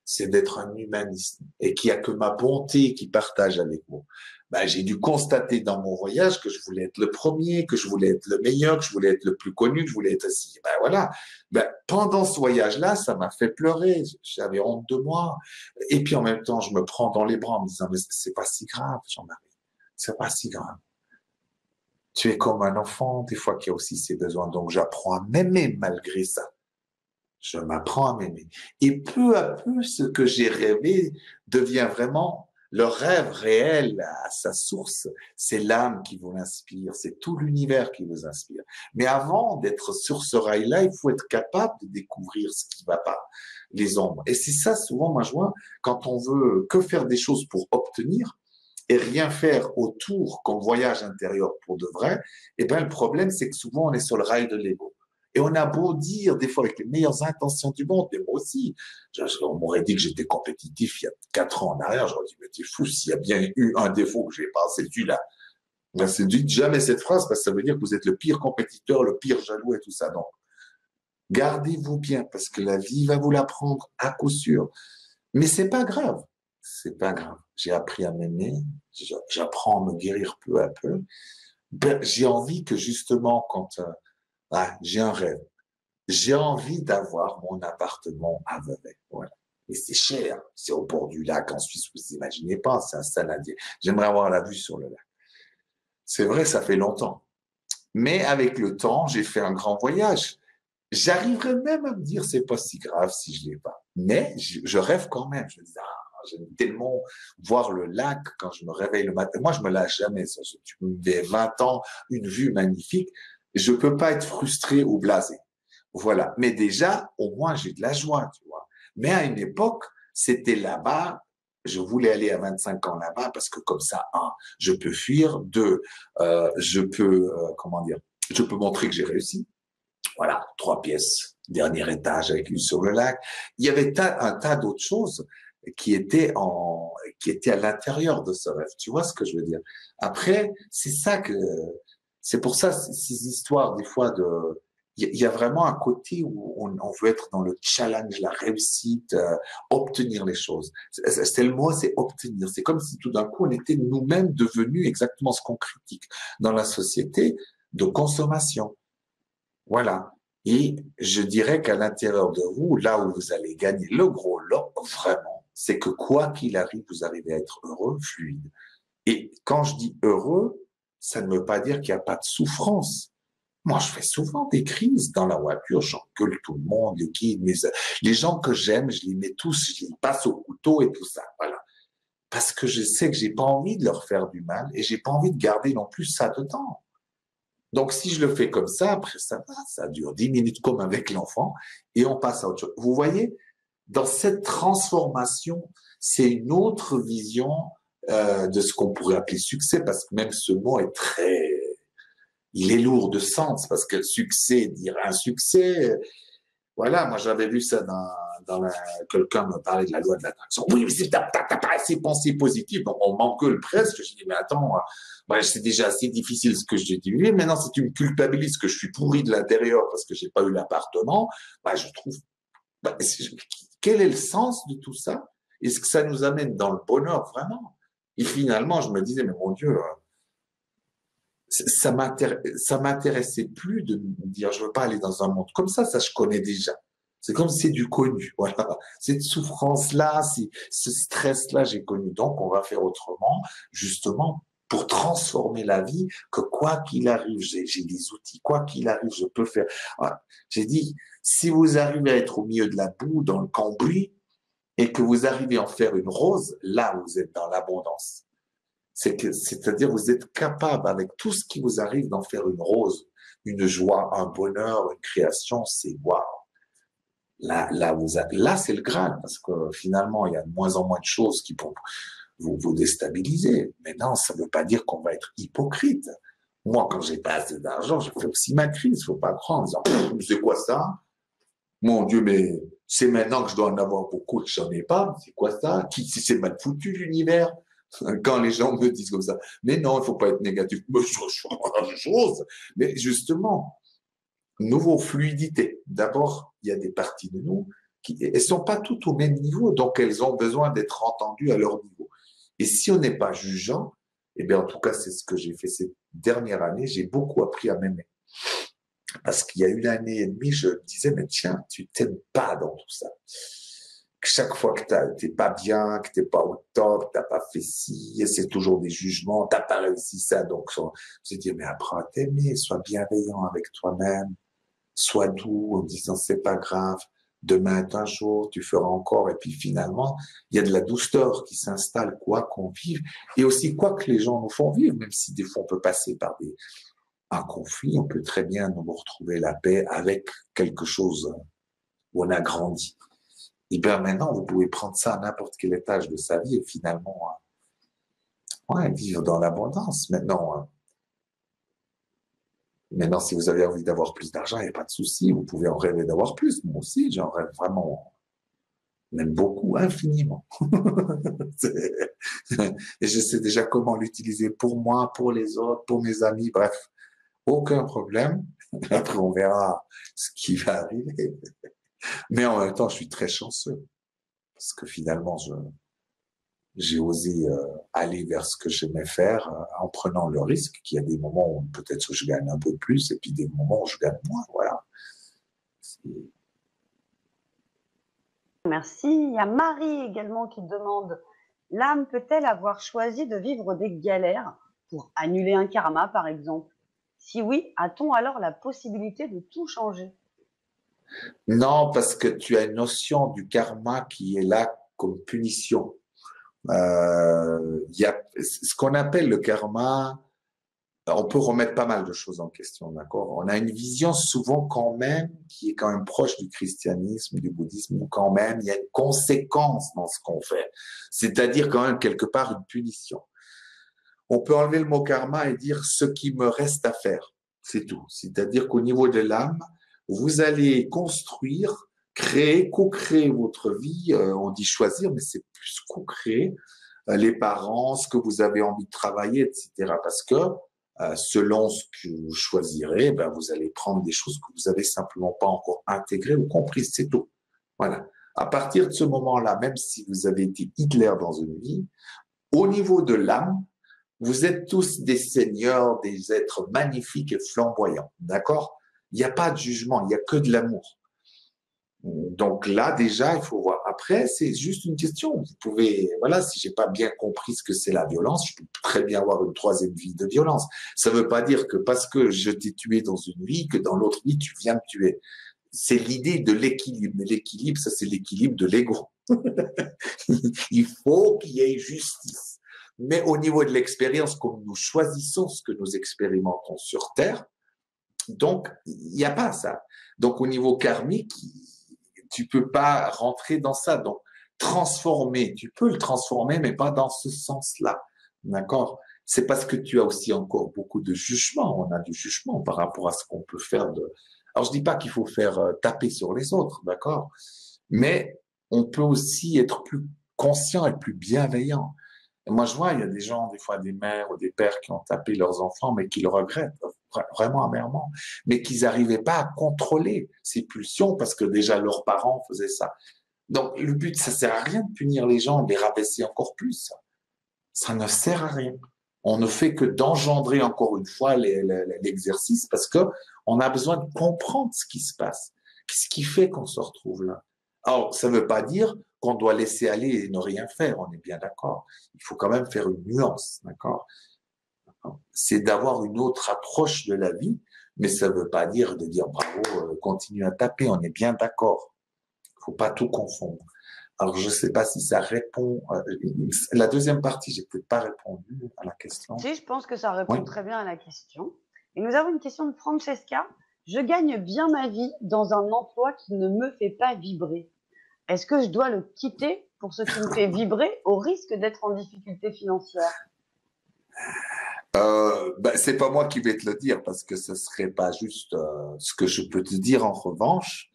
c'est d'être un humaniste et qu'il n'y a que ma bonté qui partage avec vous. Ben, j'ai dû constater dans mon voyage que je voulais être le premier, que je voulais être le meilleur, que je voulais être le plus connu, que je voulais être assis. Ben voilà. Ben, pendant ce voyage-là, ça m'a fait pleurer. J'avais honte de moi. Et puis en même temps, je me prends dans les bras en me disant, mais c'est pas si grave, Jean-Marie. C'est pas si grave. Tu es comme un enfant, des fois, qui a aussi ses besoins. Donc, j'apprends à m'aimer malgré ça. Je m'apprends à m'aimer. Et peu à peu, ce que j'ai rêvé devient vraiment le rêve réel à sa source. C'est l'âme qui vous inspire, c'est tout l'univers qui vous inspire. Mais avant d'être sur ce rail-là, il faut être capable de découvrir ce qui ne va pas, les ombres. Et c'est ça, souvent, moi, je vois, quand on veut que faire des choses pour obtenir et rien faire autour comme voyage intérieur pour de vrai, eh bien, le problème, c'est que souvent, on est sur le rail de l'ego. Et on a beau dire, des fois, avec les meilleures intentions du monde, et moi aussi, on m'aurait dit que j'étais compétitif il y a 4 ans en arrière, j'aurais dit, mais t'es fou, s'il y a bien eu un défaut que j'ai pas, c'est celui-là. Ben, c'est dites jamais cette phrase, parce que ça veut dire que vous êtes le pire compétiteur, le pire jaloux et tout ça. Donc, gardez-vous bien, parce que la vie va vous l'apprendre à coup sûr. Mais c'est pas grave. C'est pas grave. J'ai appris à m'aimer, j'apprends à me guérir peu à peu. Ben, j'ai envie que justement, quand j'ai un rêve. J'ai envie d'avoir mon appartement à Vevey. Voilà. Et c'est cher. C'est au bord du lac en Suisse. Vous imaginez pas, c'est un saladier. J'aimerais avoir la vue sur le lac. C'est vrai, ça fait longtemps. Mais avec le temps, j'ai fait un grand voyage. J'arriverais même à me dire, c'est pas si grave si je l'ai pas. Mais je rêve quand même. Je me dis, j'aime tellement voir le lac quand je me réveille le matin. Moi, je me lâche jamais. Ça. Tu me mets 20 ans, une vue magnifique. Je peux pas être frustré ou blasé. Voilà. Mais déjà, au moins, j'ai de la joie, tu vois. Mais à une époque, c'était là-bas. Je voulais aller à 25 ans là-bas parce que comme ça, je peux fuir. Deux, je peux, comment dire, je peux montrer que j'ai réussi. Voilà, 3 pièces, dernier étage avec vue sur le lac. Il y avait un tas d'autres choses qui étaient à l'intérieur de ce rêve. Tu vois ce que je veux dire? Après, c'est pour ça, ces histoires, des fois, il y a vraiment un côté où on veut être dans le challenge, la réussite, obtenir les choses. C'est le mot, c'est obtenir. C'est comme si tout d'un coup, on était nous-mêmes devenus exactement ce qu'on critique dans la société de consommation. Voilà. Et je dirais qu'à l'intérieur de vous, là où vous allez gagner le gros lot, vraiment, c'est que quoi qu'il arrive, vous arrivez à être heureux, fluide. Et quand je dis heureux, ça ne veut pas dire qu'il n'y a pas de souffrance. Moi, je fais souvent des crises dans la voiture, j'engueule tout le monde, les guides, les gens que j'aime, je les mets tous, je les passe au couteau et tout ça, voilà. Parce que je sais que j'ai pas envie de leur faire du mal et j'ai pas envie de garder non plus ça dedans. Donc, si je le fais comme ça, après ça va, ça dure 10 minutes comme avec l'enfant et on passe à autre chose. Vous voyez, dans cette transformation, c'est une autre vision de ce qu'on pourrait appeler succès, parce que même ce mot est il est lourd de sens, parce que succès, dire un succès, voilà, moi j'avais vu ça quelqu'un me parlait de la loi de l'attraction. Oui, mais t'as pas assez pensé positif, donc on m'engueule presque. Je dis, mais attends, c'est déjà assez difficile ce que j'ai dit. Oui, maintenant, si tu me culpabilises que je suis pourri de l'intérieur parce que j'ai pas eu l'appartement, je trouve, quel est le sens de tout ça? Est-ce que ça nous amène dans le bonheur vraiment? Et finalement, je me disais, mais mon Dieu, ça m'intéressait plus de me dire, je veux pas aller dans un monde comme ça je connais déjà. C'est comme si c'est du connu, voilà. Cette souffrance-là, ce stress-là, j'ai connu. Donc, on va faire autrement, justement, pour transformer la vie, que quoi qu'il arrive, j'ai des outils, quoi qu'il arrive, je peux faire. Voilà. J'ai dit, si vous arrivez à être au milieu de la boue, dans le cambouis, et que vous arrivez à en faire une rose, là, vous êtes dans l'abondance. C'est-à-dire, vous êtes capable, avec tout ce qui vous arrive, d'en faire une rose, une joie, un bonheur, une création, c'est waouh. Là, c'est le Graal, parce que finalement, il y a de moins en moins de choses qui vous vous déstabilisez. Maintenant, ça ne veut pas dire qu'on va être hypocrite. Moi, quand j'ai pas assez d'argent, je fais aussi ma crise, faut pas croire en disant, c'est quoi ça? Mon Dieu, mais c'est maintenant que je dois en avoir beaucoup, que j'en ai pas. C'est quoi ça? C'est mal foutu l'univers. Quand les gens me disent comme ça. Mais non, il faut pas être négatif. Mais je change la chose. Mais justement, nouveau fluidité. D'abord, il y a des parties de nous qui, elles sont pas toutes au même niveau, donc elles ont besoin d'être entendues à leur niveau. Et si on n'est pas jugeant, eh bien, en tout cas, c'est ce que j'ai fait ces dernières années. J'ai beaucoup appris à m'aimer. Parce qu'il y a une année et demie, je me disais, mais tiens, tu t'aimes pas dans tout ça. Chaque fois que t'es pas bien, que t'es pas au top, que t'as pas fait ci, c'est toujours des jugements, t'as pas réussi ça. Donc, je me suis dit, mais apprends à t'aimer, sois bienveillant avec toi-même, sois doux en disant, c'est pas grave, demain est un jour, tu feras encore. Et puis finalement, il y a de la douceur qui s'installe, quoi qu'on vive. Et aussi, quoi que les gens nous font vivre, même si des fois on peut passer par un conflit, on peut très bien nous retrouver la paix avec quelque chose où on a grandi. Et bien maintenant, vous pouvez prendre ça à n'importe quel étage de sa vie et finalement, ouais, vivre dans l'abondance. Maintenant, si vous avez envie d'avoir plus d'argent, il n'y a pas de souci, vous pouvez en rêver d'avoir plus. Moi aussi, j'en rêve vraiment, même beaucoup, infiniment. Et je sais déjà comment l'utiliser pour moi, pour les autres, pour mes amis, bref, aucun problème. Après, on verra ce qui va arriver. Mais en même temps, je suis très chanceux parce que finalement, j'ai osé aller vers ce que j'aimais faire en prenant le risque qu'il y a des moments où peut-être je gagne un peu plus et puis des moments où je gagne moins. Voilà. Merci. Il y a Marie également qui demande, l'âme peut-elle avoir choisi de vivre des galères pour annuler un karma, par exemple? Si oui, a-t-on alors la possibilité de tout changer? Non, parce que tu as une notion du karma qui est là comme punition. Il y a ce qu'on appelle le karma. On peut remettre pas mal de choses en question, d'accord? On a une vision souvent quand même qui est quand même proche du christianisme, du bouddhisme, où quand même il y a une conséquence dans ce qu'on fait. C'est-à-dire quand même quelque part une punition. On peut enlever le mot karma et dire ce qui me reste à faire. C'est tout. C'est-à-dire qu'au niveau de l'âme, vous allez construire, créer, co-créer votre vie. On dit choisir, mais c'est plus co-créer les parents, ce que vous avez envie de travailler, etc. Parce que selon ce que vous choisirez, ben, vous allez prendre des choses que vous avez simplement pas encore intégrées ou comprises. C'est tout. Voilà. À partir de ce moment-là, même si vous avez été Hitler dans une vie, au niveau de l'âme, vous êtes tous des seigneurs, des êtres magnifiques et flamboyants. D'accord? Il n'y a pas de jugement, il n'y a que de l'amour. Donc là, déjà, il faut voir. Après, c'est juste une question. Vous pouvez, voilà, si j'ai pas bien compris ce que c'est la violence, je peux très bien avoir une troisième vie de violence. Ça veut pas dire que parce que je t'ai tué dans une vie, que dans l'autre vie, tu viens me tuer. C'est l'idée de l'équilibre. Mais l'équilibre, ça, c'est l'équilibre de l'ego. Il faut qu'il y ait justice. Mais au niveau de l'expérience, comme nous choisissons ce que nous expérimentons sur Terre, donc, il n'y a pas ça. Donc, au niveau karmique, tu peux pas rentrer dans ça. Donc, transformer, tu peux le transformer, mais pas dans ce sens-là. D'accord? C'est parce que tu as aussi encore beaucoup de jugement. On a du jugement par rapport à ce qu'on peut faire de. Alors, je dis pas qu'il faut faire taper sur les autres, d'accord? Mais on peut aussi être plus conscient et plus bienveillant. Et moi, je vois, il y a des gens, des fois des mères ou des pères qui ont tapé leurs enfants, mais qui le regrettent vraiment amèrement, mais qu'ils n'arrivaient pas à contrôler ces pulsions parce que déjà leurs parents faisaient ça. Donc, le but, ça sert à rien de punir les gens, de les rabaisser encore plus. Ça ne sert à rien. On ne fait que d'engendrer encore une fois l'exercice parce que on a besoin de comprendre ce qui se passe. Qu'est-ce qui fait qu'on se retrouve là? Alors, ça ne veut pas dire qu'on doit laisser aller et ne rien faire, on est bien d'accord. Il faut quand même faire une nuance, d'accord? C'est d'avoir une autre approche de la vie, mais ça ne veut pas dire de dire bravo, continue à taper, on est bien d'accord. Il ne faut pas tout confondre. Alors, je ne sais pas si ça répond. La deuxième partie, j'ai peut-être pas répondu à la question. Si, je pense que ça Oui. répond très bien à la question. Et nous avons une question de Francesca. Je gagne bien ma vie dans un emploi qui ne me fait pas vibrer. Est-ce que je dois le quitter pour ce qui me fait vibrer au risque d'être en difficulté financière? C'est pas moi qui vais te le dire parce que ce serait pas juste. Ce que je peux te dire en revanche,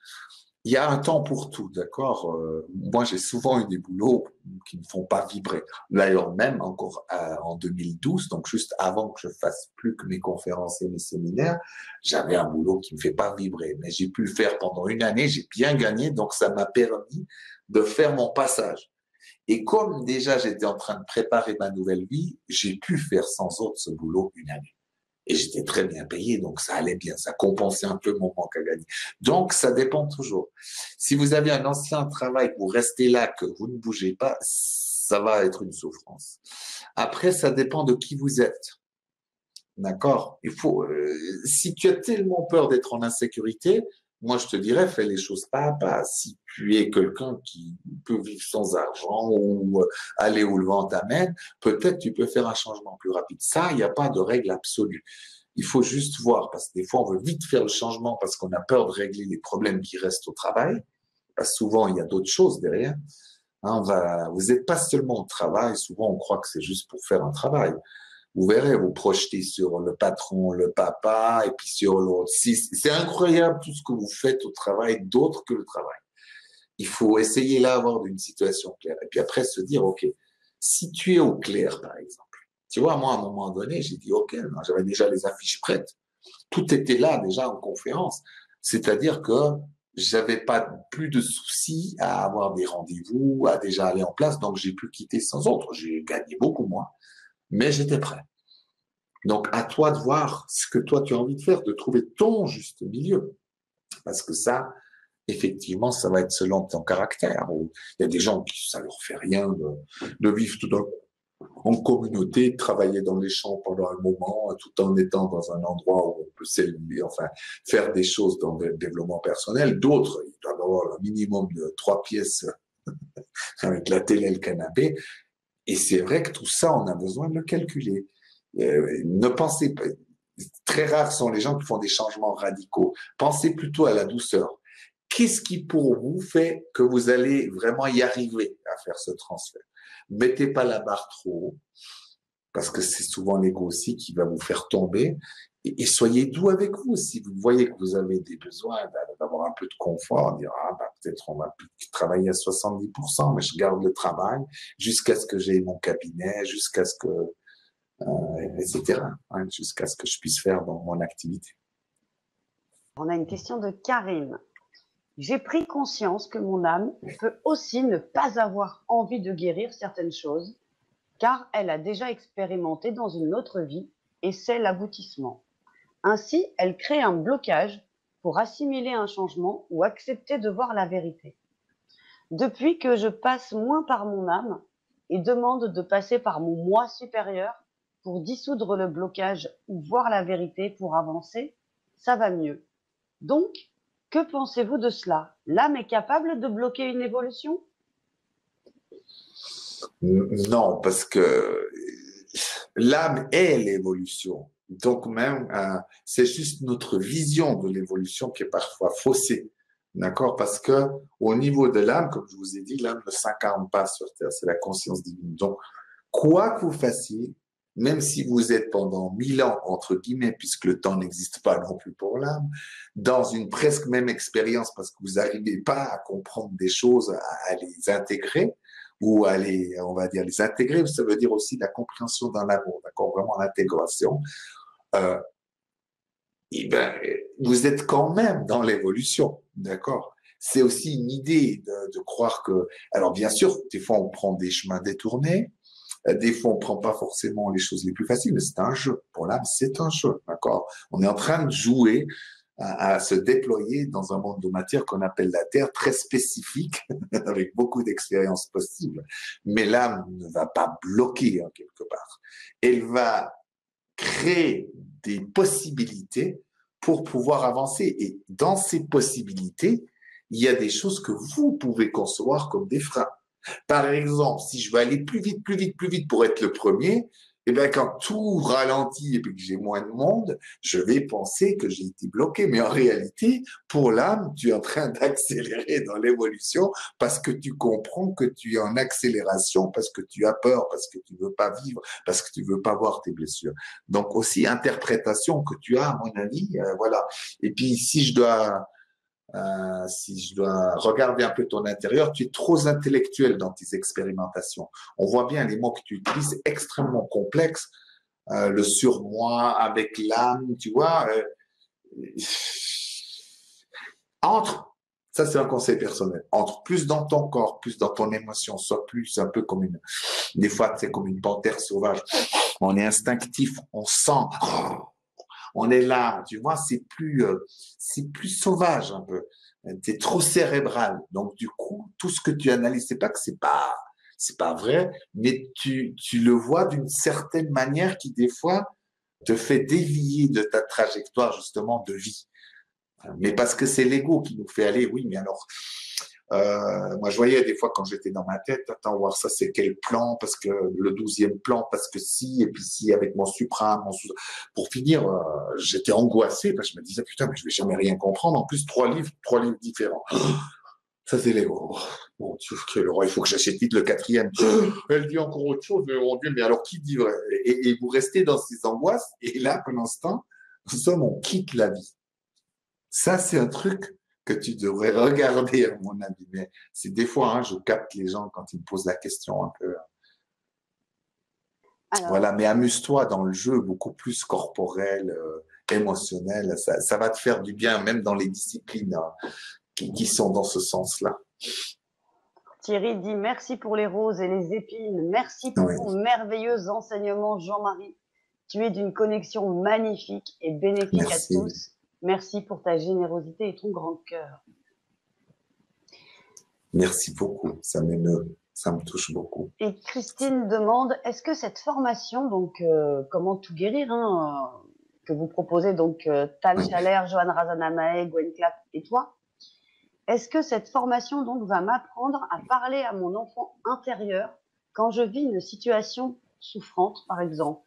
il y a un temps pour tout, d'accord? Moi, j'ai souvent eu des boulots qui ne font pas vibrer. D'ailleurs, même encore en 2012, donc juste avant que je fasse plus que mes conférences et mes séminaires, j'avais un boulot qui me fait pas vibrer. Mais j'ai pu le faire pendant une année, j'ai bien gagné, donc ça m'a permis de faire mon passage. Et comme déjà j'étais en train de préparer ma nouvelle vie, j'ai pu faire sans autre ce boulot une année. Et j'étais très bien payé, donc ça allait bien, ça compensait un peu mon manque à gagner. Donc, ça dépend toujours. Si vous avez un ancien travail, vous restez là, que vous ne bougez pas, ça va être une souffrance. Après, ça dépend de qui vous êtes. D'accord? Si tu as tellement peur d'être en insécurité, moi je te dirais, fais les choses pas à pas. Si tu es quelqu'un qui peut vivre sans argent ou aller où le vent t'amène, peut-être tu peux faire un changement plus rapide. Ça, il n'y a pas de règle absolue. Il faut juste voir, parce que des fois on veut vite faire le changement parce qu'on a peur de régler les problèmes qui restent au travail. Parce que souvent il y a d'autres choses derrière. Vous n'êtes pas seulement au travail, souvent on croit que c'est juste pour faire un travail. Vous verrez, vous projetez sur le patron, le papa, et puis sur l'autre. C'est incroyable tout ce que vous faites au travail d'autre que le travail. Il faut essayer là d'avoir une situation claire. Et puis après se dire, OK, si tu es au clair, par exemple. Tu vois, moi, à un moment donné, j'ai dit, OK, j'avais déjà les affiches prêtes. Tout était là déjà en conférence. C'est-à-dire que j'avais pas plus de soucis à avoir des rendez-vous, à déjà aller en place. Donc, j'ai pu quitter sans autre. J'ai gagné beaucoup moins, mais j'étais prêt. Donc, à toi de voir ce que toi tu as envie de faire, de trouver ton juste milieu. Parce que ça, effectivement, ça va être selon ton caractère. Il y a des gens qui, ça leur fait rien de vivre tout en communauté, de travailler dans les champs pendant un moment, tout en étant dans un endroit où on peut s'élever, enfin, faire des choses dans le développement personnel. D'autres, ils doivent avoir un minimum de 3 pièces avec la télé et le canapé. Et c'est vrai que tout ça, on a besoin de le calculer. Ne pensez pas, très rares sont les gens qui font des changements radicaux. Pensez plutôt à la douceur. Qu'est-ce qui pour vous fait que vous allez vraiment y arriver à faire ce transfert? Mettez pas la barre trop haut, parce que c'est souvent l'ego aussi qui va vous faire tomber. Et soyez doux avec vous. Si vous voyez que vous avez des besoins d'avoir un peu de confort, dire, peut-être on va travailler à 70%, mais je garde le travail jusqu'à ce que j'ai mon cabinet, jusqu'à ce que, etc., jusqu'à ce que je puisse faire dans mon activité. On a une question de Karine. J'ai pris conscience que mon âme peut aussi ne pas avoir envie de guérir certaines choses, car elle a déjà expérimenté dans une autre vie et c'est l'aboutissement. Ainsi, elle crée un blocage pour assimiler un changement ou accepter de voir la vérité. Depuis que je passe moins par mon âme et demande de passer par mon moi supérieur pour dissoudre le blocage ou voir la vérité pour avancer, ça va mieux. Donc, que pensez-vous de cela? L'âme est capable de bloquer une évolution? Non, parce que l'âme est l'évolution. Donc même, c'est juste notre vision de l'évolution qui est parfois faussée. D'accord? Parce que au niveau de l'âme, comme je vous ai dit, l'âme ne s'incarne pas sur Terre, c'est la conscience divine. Donc, quoi que vous fassiez, même si vous êtes pendant 1000 ans, entre guillemets, puisque le temps n'existe pas non plus pour l'âme, dans une presque même expérience, parce que vous n'arrivez pas à comprendre des choses, à les intégrer, ou à les, on va dire, les intégrer, ça veut dire aussi la compréhension d'un amour, d'accord? Vraiment l'intégration. Euh, et ben, vous êtes quand même dans l'évolution, d'accord? C'est aussi une idée de croire que, alors bien sûr, des fois on prend des chemins détournés, des fois on prend pas forcément les choses les plus faciles, mais c'est un jeu. Pour l'âme, c'est un jeu, d'accord? On est en train de jouer à se déployer dans un monde de matière qu'on appelle la Terre, très spécifique, avec beaucoup d'expériences possibles. Mais l'âme ne va pas bloquer en quelque part. Elle va créer des possibilités pour pouvoir avancer. Et dans ces possibilités, il y a des choses que vous pouvez concevoir comme des freins. Par exemple, si je veux aller plus vite, plus vite, plus vite pour être le premier, Et bien, quand tout ralentit et puis que j'ai moins de monde, je vais penser que j'ai été bloqué. Mais en réalité, pour l'âme, tu es en train d'accélérer dans l'évolution parce que tu comprends que tu es en accélération, parce que tu as peur, parce que tu veux pas vivre, parce que tu veux pas voir tes blessures. Donc aussi, interprétation que tu as, à mon avis, voilà. Et puis, si je dois regarder un peu ton intérieur, tu es trop intellectuel dans tes expérimentations. On voit bien les mots que tu utilises, c'est extrêmement complexe. Le surmoi avec l'âme, tu vois. Entre, ça c'est un conseil personnel, entre plus dans ton corps, plus dans ton émotion, soit plus un peu comme des fois c'est comme une panthère sauvage. On est instinctif, on sent, on est là, tu vois, c'est plus sauvage un peu. T'es trop cérébral. Donc, du coup, tout ce que tu analyses, c'est pas que c'est pas vrai, mais tu le vois d'une certaine manière qui, des fois, te fait dévier de ta trajectoire, justement, de vie. Mais parce que c'est l'ego qui nous fait aller, oui, mais alors, moi, je voyais des fois quand j'étais dans ma tête, attends, voir ça, c'est quel plan, parce que le 12e plan, parce que si, et puis si, avec mon suprême, pour finir, j'étais angoissé, parce que je me disais, putain, mais je vais jamais rien comprendre. En plus, trois livres différents. Ça, c'est l'ego. Bon Dieu, quel horreur, il faut que j'achète vite le 4e. Elle dit encore autre chose, mais mon Dieu, mais alors qui dit vrai? Et vous restez dans ces angoisses, et là, pendant ce temps, nous sommes, on quitte la vie. Ça, c'est un truc que tu devrais regarder, à mon avis. Mais c'est des fois, hein, je capte les gens quand ils me posent la question un peu. Voilà, Alors, mais amuse-toi dans le jeu beaucoup plus corporel, émotionnel. Ça va te faire du bien, même dans les disciplines qui sont dans ce sens-là. Thierry dit merci pour les roses et les épines. Merci pour Oui, ton merveilleux enseignement, Jean-Marie. Tu es d'une connexion magnifique et bénéfique à merci. tous. Merci pour ta générosité et ton grand cœur. Merci beaucoup. Ça m'émeut, ça me touche beaucoup. Et Christine demande, est-ce que cette formation, donc comment tout guérir, hein, que vous proposez, donc Tal Oui. Chaler, Johan Razanamae, Gwen Clapp et toi, est-ce que cette formation donc va m'apprendre à parler à mon enfant intérieur quand je vis une situation souffrante, par exemple?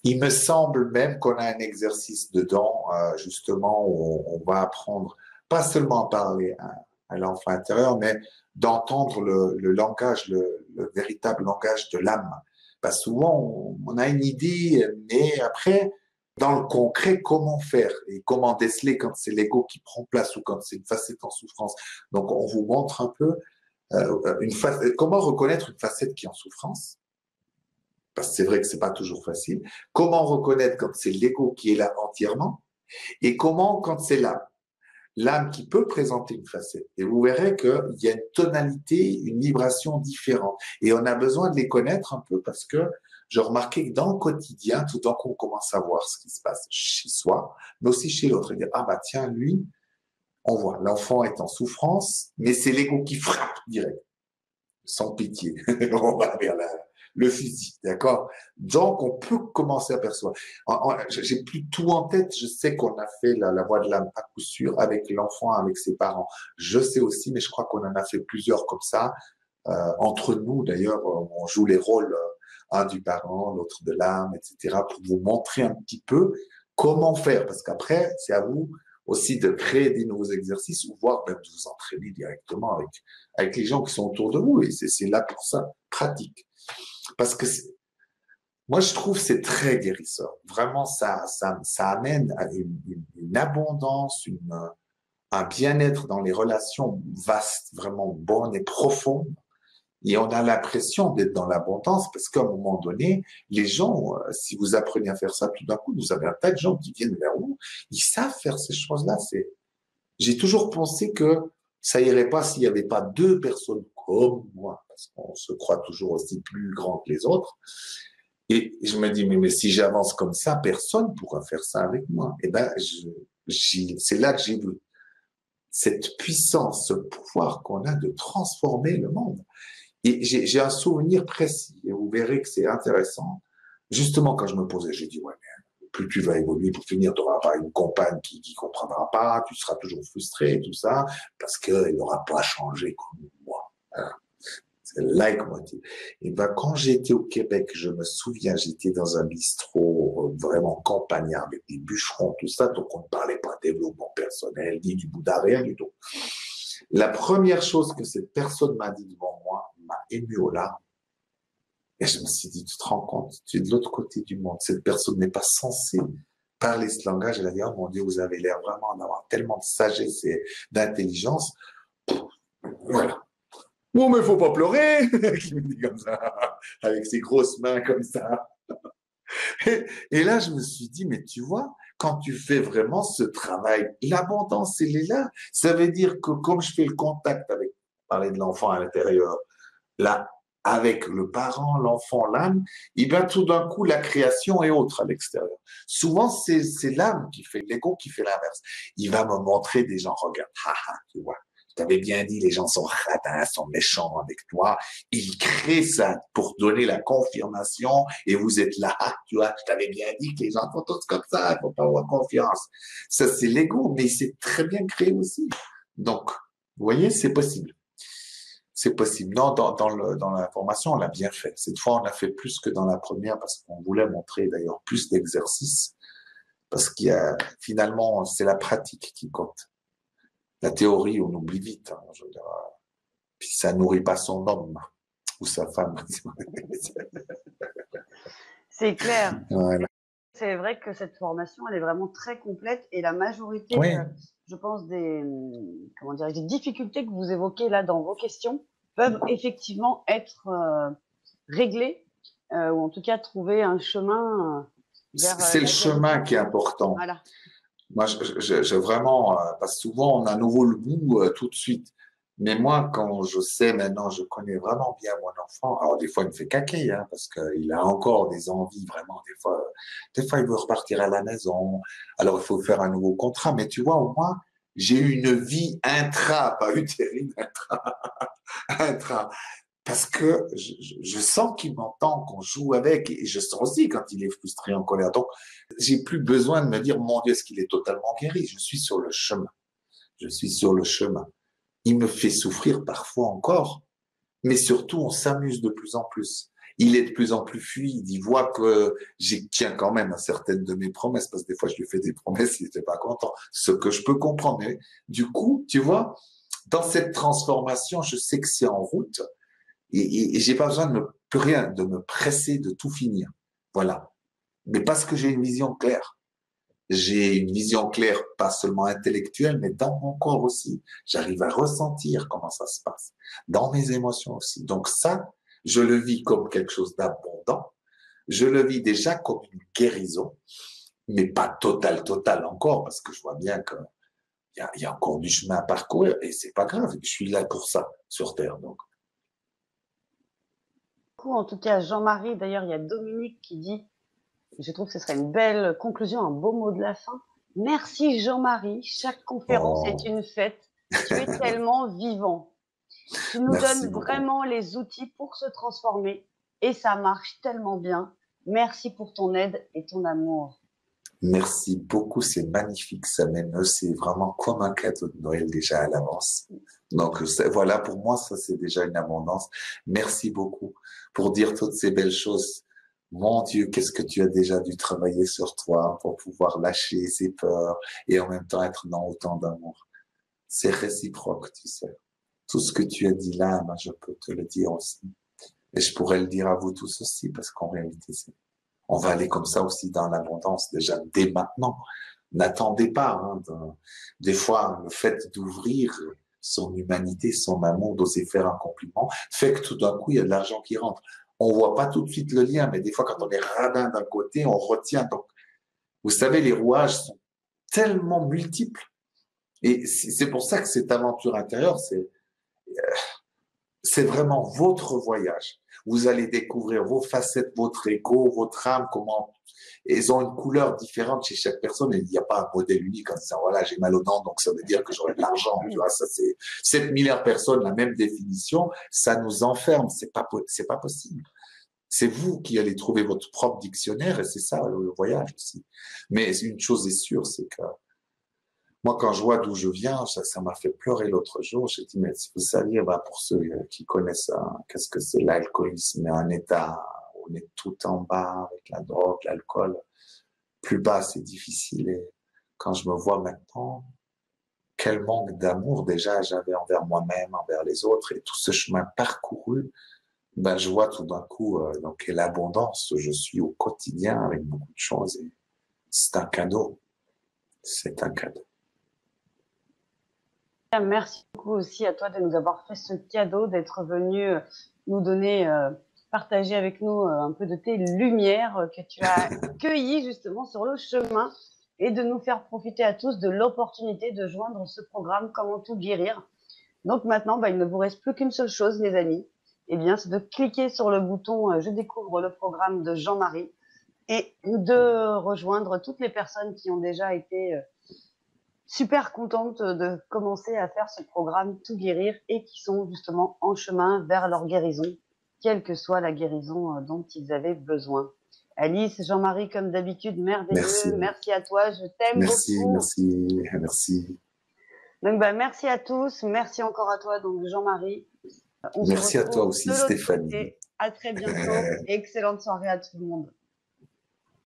Il me semble même qu'on a un exercice dedans, justement, où on va apprendre pas seulement à parler à l'enfant intérieur, mais d'entendre le langage, le véritable langage de l'âme. Parce que souvent, on a une idée, mais après, dans le concret, comment faire et comment déceler quand c'est l'ego qui prend place ou quand c'est une facette en souffrance. Donc, on vous montre un peu comment reconnaître une facette qui est en souffrance, parce que c'est vrai que c'est pas toujours facile. Comment reconnaître quand c'est l'ego qui est là entièrement et comment quand c'est l'âme qui peut présenter une facette. Et vous verrez qu'il y a une tonalité, une vibration différente. Et on a besoin de les connaître un peu parce que je remarquais que dans le quotidien, tout d'un coup, on commence à voir ce qui se passe chez soi, mais aussi chez l'autre. Et dire, ah bah tiens, lui, on voit, l'enfant est en souffrance, mais c'est l'ego qui frappe direct, sans pitié. On va vers le physique, d'accord? Donc, on peut commencer à percevoir. J'ai plus tout en tête. Je sais qu'on a fait la voix de l'âme à coup sûr avec l'enfant, avec ses parents. Je sais aussi, mais je crois qu'on en a fait plusieurs comme ça. Entre nous, d'ailleurs, on joue les rôles, un du parent, l'autre de l'âme, etc., pour vous montrer un petit peu comment faire. Parce qu'après, c'est à vous aussi de créer des nouveaux exercices ou voire même de vous entraîner directement avec les gens qui sont autour de vous. Et c'est là pour ça, pratique. Parce que moi, je trouve que c'est très guérisseur. Vraiment, ça amène à une abondance, un bien-être dans les relations vastes, vraiment bonnes et profondes. Et on a l'impression d'être dans l'abondance parce qu'à un moment donné, les gens, si vous apprenez à faire ça, tout d'un coup, vous avez un tas de gens qui viennent vers vous. Ils savent faire ces choses-là. J'ai toujours pensé que ça irait pas s'il n'y avait pas deux personnes comme moi, parce qu'on se croit toujours aussi plus grand que les autres. Et je me dis, mais si j'avance comme ça, personne pourra faire ça avec moi. Et ben, c'est là que j'ai vu cette puissance, ce pouvoir qu'on a de transformer le monde. Et j'ai un souvenir précis, et vous verrez que c'est intéressant. Justement, quand je me posais, j'ai dit, ouais, mais plus tu vas évoluer, pour finir, tu n'auras pas une compagne qui comprendra pas, tu seras toujours frustré, tout ça, parce qu'elle n'aura pas changé comme moi. Voilà. C'est le leitmotiv. Et ben, quand j'étais au Québec, je me souviens, j'étais dans un bistrot vraiment campagnard avec des bûcherons, tout ça, donc on ne parlait pas de développement personnel, ni du Bouddha, rien du tout. La première chose que cette personne m'a dit devant moi m'a ému aux larmes. Et je me suis dit, tu te rends compte, tu es de l'autre côté du monde. Cette personne n'est pas censée parler ce langage. Elle a dit, oh mon Dieu, vous avez l'air vraiment d'avoir tellement de sagesse et d'intelligence. Voilà. Bon, mais faut pas pleurer, qui me dit comme ça, avec ses grosses mains comme ça. Et là, je me suis dit, mais tu vois, quand tu fais vraiment ce travail, l'abondance, elle est là. Ça veut dire que comme je fais le contact avec, parler de l'enfant à l'intérieur, là, avec le parent, l'enfant, l'âme, et bien tout d'un coup, la création est autre à l'extérieur. Souvent, c'est l'âme qui fait, l'ego qui fait l'inverse. Il va me montrer des gens, regarde, haha, tu vois. Je t'avais bien dit, les gens sont radins, sont méchants avec toi. Ils créent ça pour donner la confirmation et vous êtes là, tu vois, je t'avais bien dit que les gens sont tous comme ça, il faut pas avoir confiance. Ça, c'est l'ego, mais c'est très bien créé aussi. Donc, vous voyez, c'est possible. C'est possible. Non, dans la formation, on l'a bien fait. Cette fois, on a fait plus que dans la première parce qu'on voulait montrer d'ailleurs plus d'exercices. Parce qu'il y a, finalement, c'est la pratique qui compte. La théorie, on oublie vite. Hein, je veux dire, puis ça nourrit pas son homme ou sa femme. C'est clair. Voilà. C'est vrai que cette formation, elle est vraiment très complète et la majorité, Oui, je pense, comment dire, des difficultés que vous évoquez là dans vos questions peuvent effectivement être réglées ou en tout cas trouver un chemin vers c'est le la chemin guérison. qui est important. Voilà. Moi, je vraiment, parce que souvent, on a à nouveau le goût tout de suite. Mais moi, quand je sais maintenant, je connais vraiment bien mon enfant. Alors, des fois, il me fait caquer, hein, parce qu'il a encore des envies, vraiment. Des fois, il veut repartir à la maison. Alors, il faut faire un nouveau contrat. Mais tu vois, au moins, j'ai eu une vie intra, pas utérine, intra. Parce que je sens qu'il m'entend, qu'on joue avec, et je sens aussi quand il est frustré, en colère. Donc, j'ai plus besoin de me dire, mon Dieu, est-ce qu'il est totalement guéri? Je suis sur le chemin. Je suis sur le chemin. Il me fait souffrir parfois encore, mais surtout, on s'amuse de plus en plus. Il est de plus en plus fluide. Il voit que j'y tiens quand même à certaines de mes promesses, parce que des fois, je lui fais des promesses, il n'était pas content. Ce que je peux comprendre. Mais du coup, tu vois, dans cette transformation, je sais que c'est en route. Et j'ai pas besoin de plus rien, de me presser de tout finir. Voilà. Mais parce que j'ai une vision claire. J'ai une vision claire, pas seulement intellectuelle, mais dans mon corps aussi. J'arrive à ressentir comment ça se passe. Dans mes émotions aussi. Donc ça, je le vis comme quelque chose d'abondant. Je le vis déjà comme une guérison, mais pas total encore, parce que je vois bien qu'il y a encore du chemin à parcourir, et c'est pas grave. Je suis là pour ça, sur Terre, donc. En tout cas, Jean-Marie, d'ailleurs, il y a Dominique qui dit, je trouve que ce serait une belle conclusion, un beau mot de la fin. Merci Jean-Marie, chaque conférence est Oh, une fête. Tu es tellement vivant. Tu nous merci donnes beaucoup. vraiment les outils pour se transformer et ça marche tellement bien. Merci pour ton aide et ton amour. Merci beaucoup, c'est magnifique, ça m'émeut, c'est vraiment comme un cadeau de Noël déjà à l'avance. Donc voilà, pour moi, ça c'est déjà une abondance. Merci beaucoup pour dire toutes ces belles choses. Mon Dieu, qu'est-ce que tu as déjà dû travailler sur toi pour pouvoir lâcher ces peurs et en même temps être dans autant d'amour. C'est réciproque, tu sais. Tout ce que tu as dit là, moi, je peux te le dire aussi. Et je pourrais le dire à vous tous aussi, parce qu'en réalité, on va aller comme ça aussi dans l'abondance déjà dès maintenant. N'attendez pas. Hein, des fois, le fait d'ouvrir son humanité, son amour, d'oser faire un compliment, fait que tout d'un coup, il y a de l'argent qui rentre. On voit pas tout de suite le lien, mais des fois, quand on est radin d'un côté, on retient. Donc, vous savez, les rouages sont tellement multiples. Et c'est pour ça que cette aventure intérieure, c'est vraiment votre voyage. Vous allez découvrir vos facettes, votre ego, votre âme, comment ils ont une couleur différente chez chaque personne. Et il n'y a pas un modèle unique en disant, voilà, j'ai mal aux dents, donc ça veut dire que j'aurai de l'argent. Tu vois, ça c'est 7 milliards de personnes, la même définition. Ça nous enferme. C'est pas possible. C'est vous qui allez trouver votre propre dictionnaire et c'est ça le voyage aussi. Mais une chose est sûre, c'est que Moi, quand je vois d'où je viens, ça m'a fait pleurer l'autre jour. J'ai dit, mais si vous saviez, bah, pour ceux qui connaissent, qu'est-ce que c'est l'alcoolisme, un état où on est tout en bas avec la drogue, l'alcool. Plus bas, c'est difficile. Et quand je me vois maintenant, quel manque d'amour déjà j'avais envers moi-même, envers les autres, et tout ce chemin parcouru, ben, je vois tout d'un coup dans quelle abondance je suis au quotidien avec beaucoup de choses. Et c'est un cadeau. C'est un cadeau. Merci beaucoup aussi à toi de nous avoir fait ce cadeau, d'être venu nous donner, partager avec nous un peu de tes lumières que tu as cueillies justement sur le chemin et de nous faire profiter à tous de l'opportunité de joindre ce programme Comment tout guérir. Donc maintenant, bah, il ne vous reste plus qu'une seule chose, les amis. Eh bien, c'est de cliquer sur le bouton Je découvre le programme de Jean-Marie et de rejoindre toutes les personnes qui ont déjà été super contentes de commencer à faire ce programme Tout guérir et qui sont justement en chemin vers leur guérison, quelle que soit la guérison dont ils avaient besoin. Alice, Jean-Marie, comme d'habitude, Merci. merveilleux. Merci à toi, je t'aime Merci, beaucoup. merci, merci. Donc, bah, merci à tous. Merci encore à toi, donc Jean-Marie. On se Merci à toi retrouve aussi, de l'autre Stéphanie. côté. À très bientôt. Et excellente soirée à tout le monde.